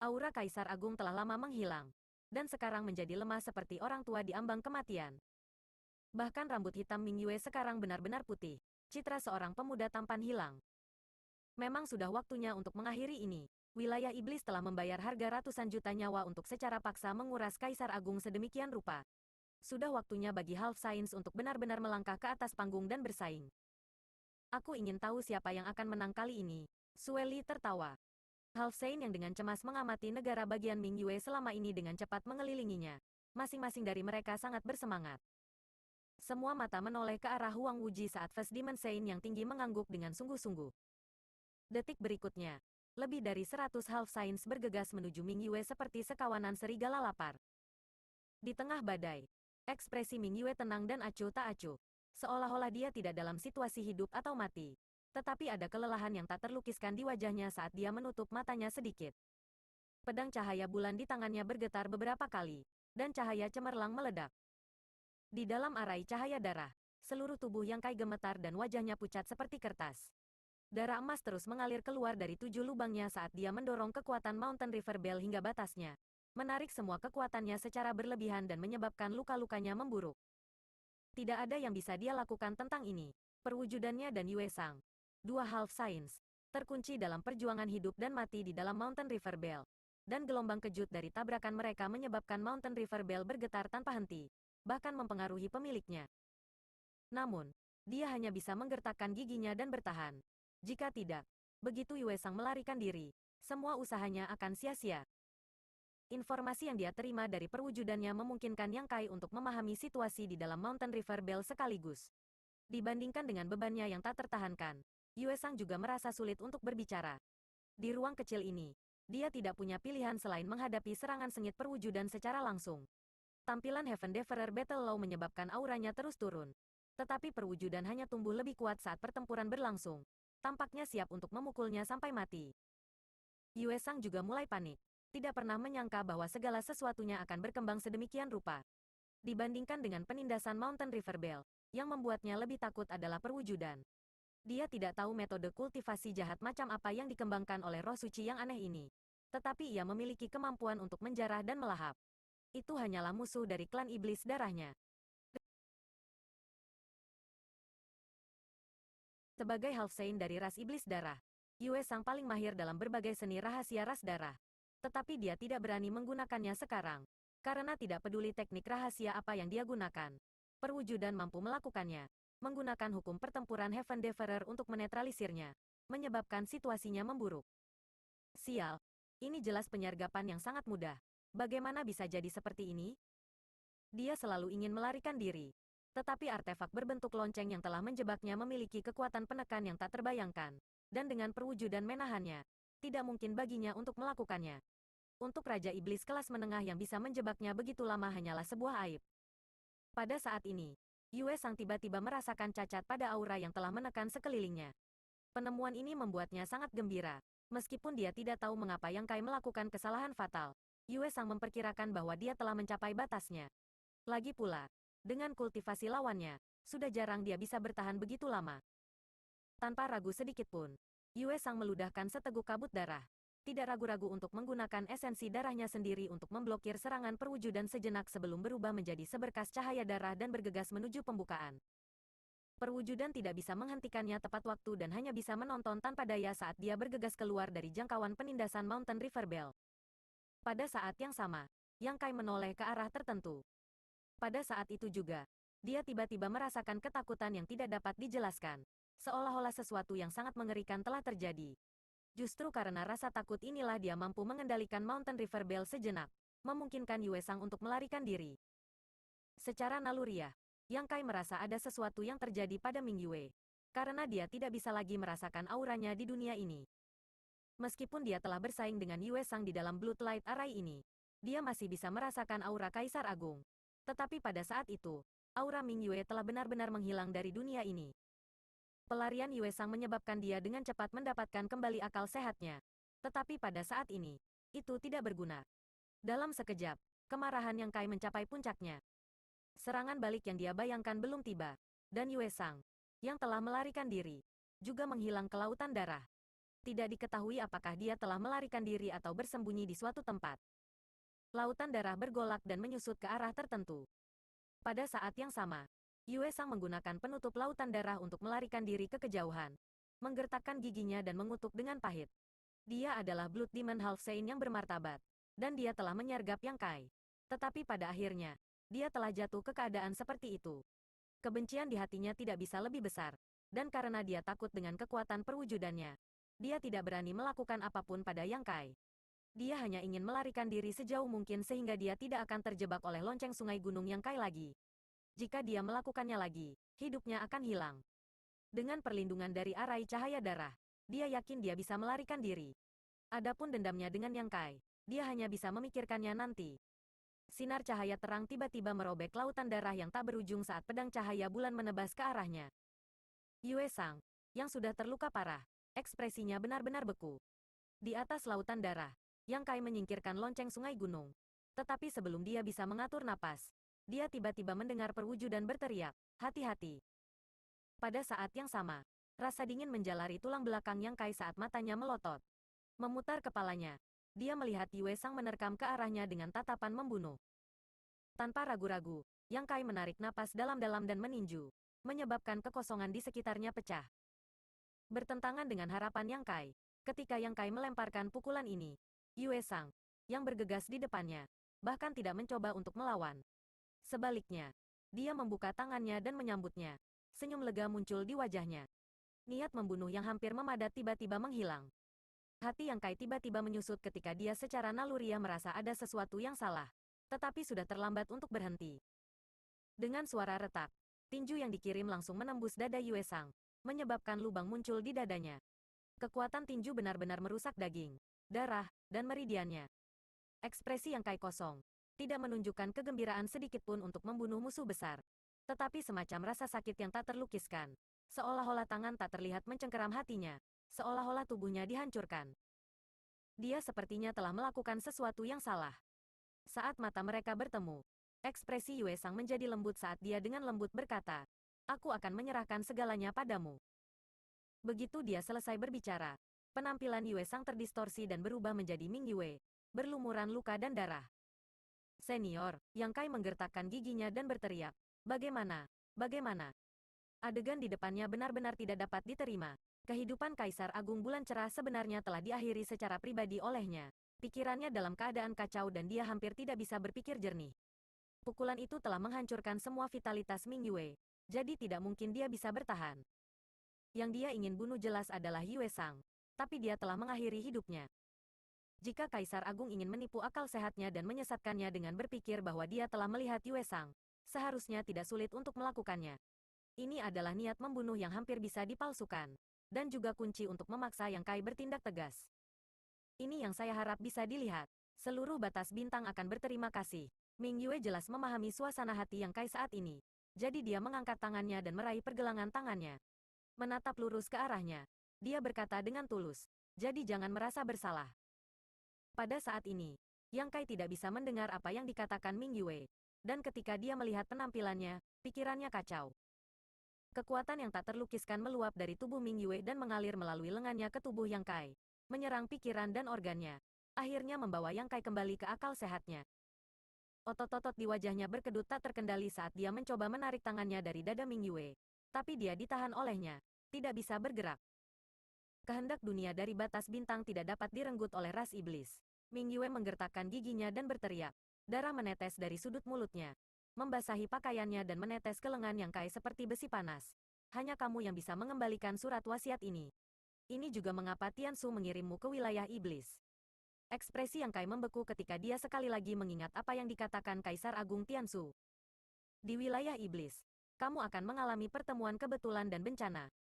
Aura Kaisar Agung telah lama menghilang, dan sekarang menjadi lemah seperti orang tua di ambang kematian. Bahkan rambut hitam Ming Yue sekarang benar-benar putih. Citra seorang pemuda tampan hilang. Memang sudah waktunya untuk mengakhiri ini. Wilayah iblis telah membayar harga ratusan juta nyawa untuk secara paksa menguras Kaisar Agung sedemikian rupa. Sudah waktunya bagi Half Saints untuk benar-benar melangkah ke atas panggung dan bersaing. Aku ingin tahu siapa yang akan menang kali ini. Sue Li tertawa. Half Saint yang dengan cemas mengamati negara bagian Ming Yue selama ini dengan cepat mengelilinginya. Masing-masing dari mereka sangat bersemangat. Semua mata menoleh ke arah Huang Wuji saat First Demon Saint yang tinggi mengangguk dengan sungguh-sungguh. Detik berikutnya, lebih dari 100 Half Saints bergegas menuju Ming Yue seperti sekawanan serigala lapar. Di tengah badai, ekspresi Ming Yue tenang dan acuh tak acuh. Seolah-olah dia tidak dalam situasi hidup atau mati. Tetapi ada kelelahan yang tak terlukiskan di wajahnya saat dia menutup matanya sedikit. Pedang cahaya bulan di tangannya bergetar beberapa kali, dan cahaya cemerlang meledak. Di dalam arai cahaya darah, seluruh tubuh Yang Kai gemetar dan wajahnya pucat seperti kertas. Darah emas terus mengalir keluar dari 7 lubangnya saat dia mendorong kekuatan Mountain River Bell hingga batasnya, menarik semua kekuatannya secara berlebihan dan menyebabkan luka-lukanya memburuk. Tidak ada yang bisa dia lakukan tentang ini. Perwujudannya dan Yue Sang, 2 Half Saints, terkunci dalam perjuangan hidup dan mati di dalam Mountain River Bell. Dan gelombang kejut dari tabrakan mereka menyebabkan Mountain River Bell bergetar tanpa henti, bahkan mempengaruhi pemiliknya. Namun, dia hanya bisa menggertakkan giginya dan bertahan. Jika tidak, begitu Yue Sang melarikan diri, semua usahanya akan sia-sia. Informasi yang dia terima dari perwujudannya memungkinkan Yang Kai untuk memahami situasi di dalam Mountain River Bell sekaligus. Dibandingkan dengan bebannya yang tak tertahankan, Yue Sang juga merasa sulit untuk berbicara. Di ruang kecil ini, dia tidak punya pilihan selain menghadapi serangan sengit perwujudan secara langsung. Tampilan Heaven Devourer Battle Law menyebabkan auranya terus turun. Tetapi perwujudan hanya tumbuh lebih kuat saat pertempuran berlangsung. Tampaknya siap untuk memukulnya sampai mati. Yue Sang juga mulai panik. Tidak pernah menyangka bahwa segala sesuatunya akan berkembang sedemikian rupa. Dibandingkan dengan penindasan Mountain River Bell, yang membuatnya lebih takut adalah perwujudan. Dia tidak tahu metode kultivasi jahat macam apa yang dikembangkan oleh roh suci yang aneh ini. Tetapi ia memiliki kemampuan untuk menjarah dan melahap. Itu hanyalah musuh dari klan iblis darahnya. Sebagai Half Saint dari ras iblis darah, Yue Sang paling mahir dalam berbagai seni rahasia ras darah. Tetapi dia tidak berani menggunakannya sekarang. Karena tidak peduli teknik rahasia apa yang dia gunakan. Perwujudan mampu melakukannya. Menggunakan hukum pertempuran Heaven Devourer untuk menetralisirnya. Menyebabkan situasinya memburuk. Sial. Ini jelas penyergapan yang sangat mudah. Bagaimana bisa jadi seperti ini? Dia selalu ingin melarikan diri. Tetapi artefak berbentuk lonceng yang telah menjebaknya memiliki kekuatan penekan yang tak terbayangkan. Dan dengan perwujudan menahannya, tidak mungkin baginya untuk melakukannya. Untuk Raja Iblis kelas menengah yang bisa menjebaknya begitu lama hanyalah sebuah aib. Pada saat ini, Yue Sang tiba-tiba merasakan cacat pada aura yang telah menekan sekelilingnya. Penemuan ini membuatnya sangat gembira. Meskipun dia tidak tahu mengapa Yang Kai melakukan kesalahan fatal, Yue Sang memperkirakan bahwa dia telah mencapai batasnya. Lagi pula, dengan kultivasi lawannya, sudah jarang dia bisa bertahan begitu lama. Tanpa ragu sedikit pun, Yue Sang meludahkan seteguk kabut darah. Tidak ragu-ragu untuk menggunakan esensi darahnya sendiri untuk memblokir serangan perwujudan sejenak sebelum berubah menjadi seberkas cahaya darah dan bergegas menuju pembukaan. Perwujudan tidak bisa menghentikannya tepat waktu dan hanya bisa menonton tanpa daya saat dia bergegas keluar dari jangkauan penindasan Mountain River Bell. Pada saat yang sama, Yang Kai menoleh ke arah tertentu. Pada saat itu juga, dia tiba-tiba merasakan ketakutan yang tidak dapat dijelaskan. Seolah-olah sesuatu yang sangat mengerikan telah terjadi. Justru karena rasa takut inilah dia mampu mengendalikan Mountain River Bell sejenak, memungkinkan Yue Sang untuk melarikan diri. Secara naluriah, Yang Kai merasa ada sesuatu yang terjadi pada Ming Yue. Karena dia tidak bisa lagi merasakan auranya di dunia ini. Meskipun dia telah bersaing dengan Yue Sang di dalam Bloodlight Array ini, dia masih bisa merasakan aura Kaisar Agung. Tetapi pada saat itu, aura Ming Yue telah benar-benar menghilang dari dunia ini. Pelarian Yue Sang menyebabkan dia dengan cepat mendapatkan kembali akal sehatnya. Tetapi pada saat ini, itu tidak berguna. Dalam sekejap, kemarahan Yang Kai mencapai puncaknya. Serangan balik yang dia bayangkan belum tiba. Dan Yue Sang, yang telah melarikan diri, juga menghilang ke lautan darah. Tidak diketahui apakah dia telah melarikan diri atau bersembunyi di suatu tempat. Lautan darah bergolak dan menyusut ke arah tertentu. Pada saat yang sama, Yue Sang menggunakan penutup lautan darah untuk melarikan diri ke kejauhan. Menggertakkan giginya dan mengutuk dengan pahit. Dia adalah Blood Demon Half Saint yang bermartabat. Dan dia telah menyergap Yang Kai. Tetapi pada akhirnya, dia telah jatuh ke keadaan seperti itu. Kebencian di hatinya tidak bisa lebih besar. Dan karena dia takut dengan kekuatan perwujudannya, dia tidak berani melakukan apapun pada Yang Kai. Dia hanya ingin melarikan diri sejauh mungkin sehingga dia tidak akan terjebak oleh lonceng sungai gunung Yang Kai lagi. Jika dia melakukannya lagi, hidupnya akan hilang. Dengan perlindungan dari arai cahaya darah, dia yakin dia bisa melarikan diri. Adapun dendamnya dengan Yang Kai, dia hanya bisa memikirkannya nanti. Sinar cahaya terang tiba-tiba merobek lautan darah yang tak berujung saat pedang cahaya bulan menebas ke arahnya. Yue Sang, yang sudah terluka parah, ekspresinya benar-benar beku. Di atas lautan darah, Yang Kai menyingkirkan lonceng sungai gunung. Tetapi sebelum dia bisa mengatur napas, dia tiba-tiba mendengar perwujudan berteriak, "Hati-hati!" Pada saat yang sama, rasa dingin menjalari tulang belakang Yang Kai saat matanya melotot. Memutar kepalanya, dia melihat Yue Sang menerkam ke arahnya dengan tatapan membunuh. Tanpa ragu-ragu, Yang Kai menarik napas dalam-dalam dan meninju, menyebabkan kekosongan di sekitarnya pecah. Bertentangan dengan harapan Yang Kai, ketika Yang Kai melemparkan pukulan ini, Yue Sang, yang bergegas di depannya, bahkan tidak mencoba untuk melawan. Sebaliknya, dia membuka tangannya dan menyambutnya. Senyum lega muncul di wajahnya. Niat membunuh yang hampir memadat tiba-tiba menghilang. Hati Yang Kai tiba-tiba menyusut ketika dia secara naluriah merasa ada sesuatu yang salah. Tetapi sudah terlambat untuk berhenti. Dengan suara retak, tinju yang dikirim langsung menembus dada Yue Sang. menyebabkan lubang muncul di dadanya. Kekuatan tinju benar-benar merusak daging, darah, dan meridiannya. Ekspresi Yang Kai kosong, tidak menunjukkan kegembiraan sedikitpun untuk membunuh musuh besar. Tetapi semacam rasa sakit yang tak terlukiskan. Seolah-olah tangan tak terlihat mencengkeram hatinya. Seolah-olah tubuhnya dihancurkan. Dia sepertinya telah melakukan sesuatu yang salah. Saat mata mereka bertemu, ekspresi Yue Sang menjadi lembut saat dia dengan lembut berkata, "Aku akan menyerahkan segalanya padamu." Begitu dia selesai berbicara, penampilan Yue Sang terdistorsi dan berubah menjadi Ming Yue, berlumuran luka dan darah. "Senior," Yang Kai menggertakkan giginya dan berteriak, "Bagaimana? Bagaimana?" Adegan di depannya benar-benar tidak dapat diterima. Kehidupan Kaisar Agung Bulan Cerah sebenarnya telah diakhiri secara pribadi olehnya. Pikirannya dalam keadaan kacau dan dia hampir tidak bisa berpikir jernih. Pukulan itu telah menghancurkan semua vitalitas Ming Yue, jadi tidak mungkin dia bisa bertahan. Yang dia ingin bunuh jelas adalah Yue Sang, tapi dia telah mengakhiri hidupnya. Jika Kaisar Agung ingin menipu akal sehatnya dan menyesatkannya dengan berpikir bahwa dia telah melihat Yue Sang, seharusnya tidak sulit untuk melakukannya. Ini adalah niat membunuh yang hampir bisa dipalsukan, dan juga kunci untuk memaksa Yang Kai bertindak tegas. Ini yang saya harap bisa dilihat. Seluruh batas bintang akan berterima kasih. Ming Yue jelas memahami suasana hati Yang Kai saat ini. Jadi dia mengangkat tangannya dan meraih pergelangan tangannya. Menatap lurus ke arahnya. Dia berkata dengan tulus, "Jadi jangan merasa bersalah." Pada saat ini, Yang Kai tidak bisa mendengar apa yang dikatakan Ming Yue. Dan ketika dia melihat penampilannya, pikirannya kacau. Kekuatan yang tak terlukiskan meluap dari tubuh Ming Yue dan mengalir melalui lengannya ke tubuh Yang Kai, menyerang pikiran dan organnya. Akhirnya membawa Yang Kai kembali ke akal sehatnya. Otot-otot di wajahnya berkedut tak terkendali saat dia mencoba menarik tangannya dari dada Ming Yue. Tapi dia ditahan olehnya, tidak bisa bergerak. Kehendak dunia dari batas bintang tidak dapat direnggut oleh ras iblis. Ming Yue menggertakkan giginya dan berteriak. Darah menetes dari sudut mulutnya, membasahi pakaiannya dan menetes ke lengan Yang Kai seperti besi panas. "Hanya kamu yang bisa mengembalikan surat wasiat ini. Ini juga mengapa Tiansu mengirimmu ke wilayah iblis." Ekspresi Yang Kai membeku ketika dia sekali lagi mengingat apa yang dikatakan Kaisar Agung Tiansu. "Di wilayah iblis, kamu akan mengalami pertemuan kebetulan dan bencana."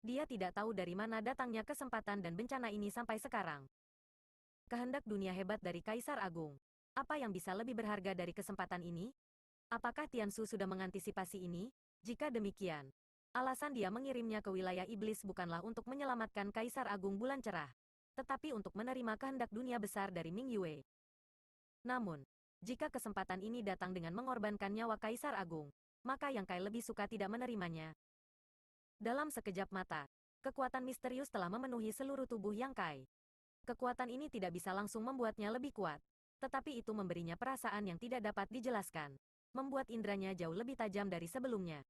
Dia tidak tahu dari mana datangnya kesempatan dan bencana ini sampai sekarang. Kehendak dunia hebat dari Kaisar Agung. Apa yang bisa lebih berharga dari kesempatan ini? Apakah Tiansu sudah mengantisipasi ini? Jika demikian, alasan dia mengirimnya ke wilayah iblis bukanlah untuk menyelamatkan Kaisar Agung Bulan Cerah, tetapi untuk menerima kehendak dunia besar dari Ming Yue. Namun, jika kesempatan ini datang dengan mengorbankan nyawa Kaisar Agung, maka Yang Kai lebih suka tidak menerimanya. Dalam sekejap mata, kekuatan misterius telah memenuhi seluruh tubuh Yang Kai. Kekuatan ini tidak bisa langsung membuatnya lebih kuat, tetapi itu memberinya perasaan yang tidak dapat dijelaskan, membuat indranya jauh lebih tajam dari sebelumnya.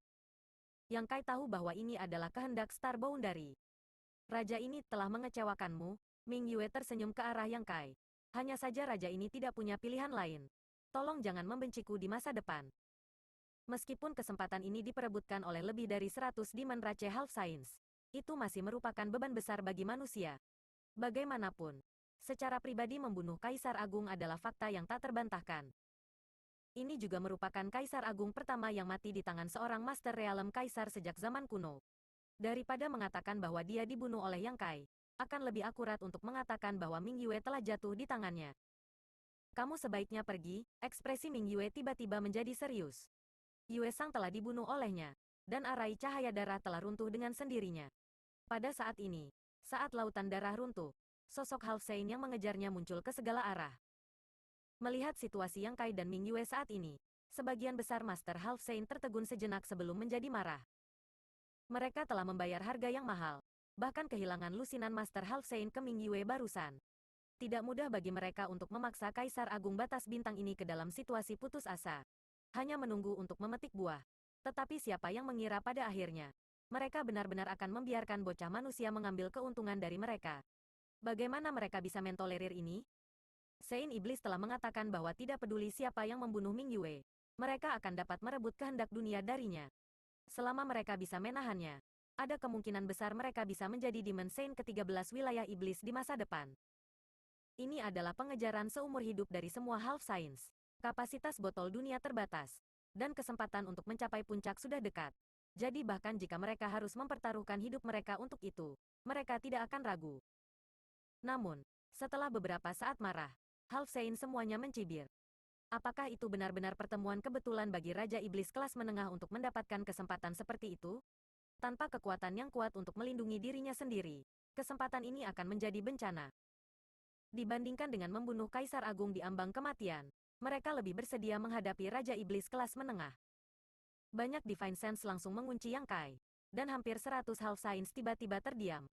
Yang Kai tahu bahwa ini adalah kehendak Star Boundary. "Raja ini telah mengecewakanmu." Ming Yue tersenyum ke arah Yang Kai. "Hanya saja raja ini tidak punya pilihan lain. Tolong jangan membenciku di masa depan." Meskipun kesempatan ini diperebutkan oleh lebih dari 100 Demon Rache Half Science, itu masih merupakan beban besar bagi manusia. Bagaimanapun, secara pribadi membunuh Kaisar Agung adalah fakta yang tak terbantahkan. Ini juga merupakan Kaisar Agung pertama yang mati di tangan seorang Master Realm Kaisar sejak zaman kuno. Daripada mengatakan bahwa dia dibunuh oleh Yang Kai, akan lebih akurat untuk mengatakan bahwa Ming Yue telah jatuh di tangannya. "Kamu sebaiknya pergi." Ekspresi Ming Yue tiba-tiba menjadi serius. Yue Sang telah dibunuh olehnya, dan arai cahaya darah telah runtuh dengan sendirinya. Pada saat ini, saat lautan darah runtuh, sosok Half Saint yang mengejarnya muncul ke segala arah. Melihat situasi Yang Kai dan Ming Yue saat ini, sebagian besar Master Half Saint tertegun sejenak sebelum menjadi marah. Mereka telah membayar harga yang mahal, bahkan kehilangan lusinan Master Half Saint ke Ming Yue barusan. Tidak mudah bagi mereka untuk memaksa Kaisar Agung Batas Bintang ini ke dalam situasi putus asa. Hanya menunggu untuk memetik buah. Tetapi siapa yang mengira pada akhirnya, mereka benar-benar akan membiarkan bocah manusia mengambil keuntungan dari mereka. Bagaimana mereka bisa mentolerir ini? Saint Iblis telah mengatakan bahwa tidak peduli siapa yang membunuh Ming Yue, mereka akan dapat merebut kehendak dunia darinya. Selama mereka bisa menahannya, ada kemungkinan besar mereka bisa menjadi Demon Saint ke-13 wilayah iblis di masa depan. Ini adalah pengejaran seumur hidup dari semua Half Science. Kapasitas botol dunia terbatas, dan kesempatan untuk mencapai puncak sudah dekat. Jadi bahkan jika mereka harus mempertaruhkan hidup mereka untuk itu, mereka tidak akan ragu. Namun, setelah beberapa saat marah, Half Saint semuanya mencibir. Apakah itu benar-benar pertemuan kebetulan bagi Raja Iblis kelas menengah untuk mendapatkan kesempatan seperti itu? Tanpa kekuatan yang kuat untuk melindungi dirinya sendiri, kesempatan ini akan menjadi bencana. Dibandingkan dengan membunuh Kaisar Agung di ambang kematian, mereka lebih bersedia menghadapi Raja Iblis kelas menengah. Banyak Divine Sense langsung mengunci Yang Kai, dan hampir 100 Half Saints tiba-tiba terdiam.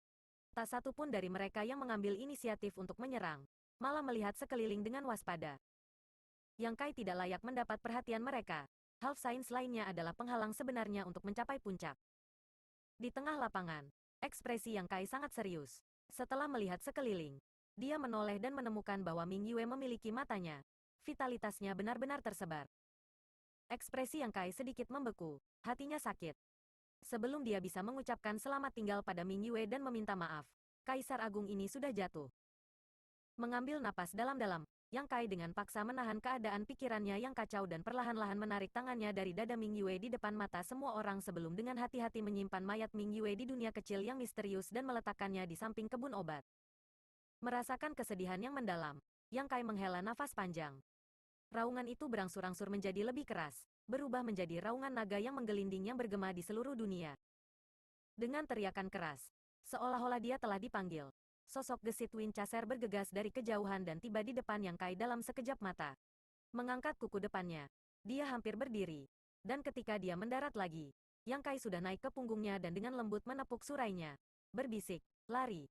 Tak satu pun dari mereka yang mengambil inisiatif untuk menyerang, malah melihat sekeliling dengan waspada. Yang Kai tidak layak mendapat perhatian mereka. Half Saints lainnya adalah penghalang sebenarnya untuk mencapai puncak. Di tengah lapangan, ekspresi Yang Kai sangat serius. Setelah melihat sekeliling, dia menoleh dan menemukan bahwa Ming Yue memiliki matanya. Vitalitasnya benar-benar tersebar. Ekspresi Yang Kai sedikit membeku, hatinya sakit. Sebelum dia bisa mengucapkan selamat tinggal pada Ming Yue dan meminta maaf, Kaisar Agung ini sudah jatuh. Mengambil napas dalam-dalam, Yang Kai dengan paksa menahan keadaan pikirannya yang kacau dan perlahan-lahan menarik tangannya dari dada Ming Yue di depan mata semua orang sebelum dengan hati-hati menyimpan mayat Ming Yue di dunia kecil yang misterius dan meletakkannya di samping kebun obat. Merasakan kesedihan yang mendalam, Yang Kai menghela nafas panjang. Raungan itu berangsur-angsur menjadi lebih keras, berubah menjadi raungan naga yang menggelinding yang bergema di seluruh dunia. Dengan teriakan keras, seolah-olah dia telah dipanggil. Sosok gesit Winchester bergegas dari kejauhan dan tiba di depan Yang Kai dalam sekejap mata. Mengangkat kuku depannya, dia hampir berdiri. Dan ketika dia mendarat lagi, Yang Kai sudah naik ke punggungnya dan dengan lembut menepuk surainya. Berbisik, lari.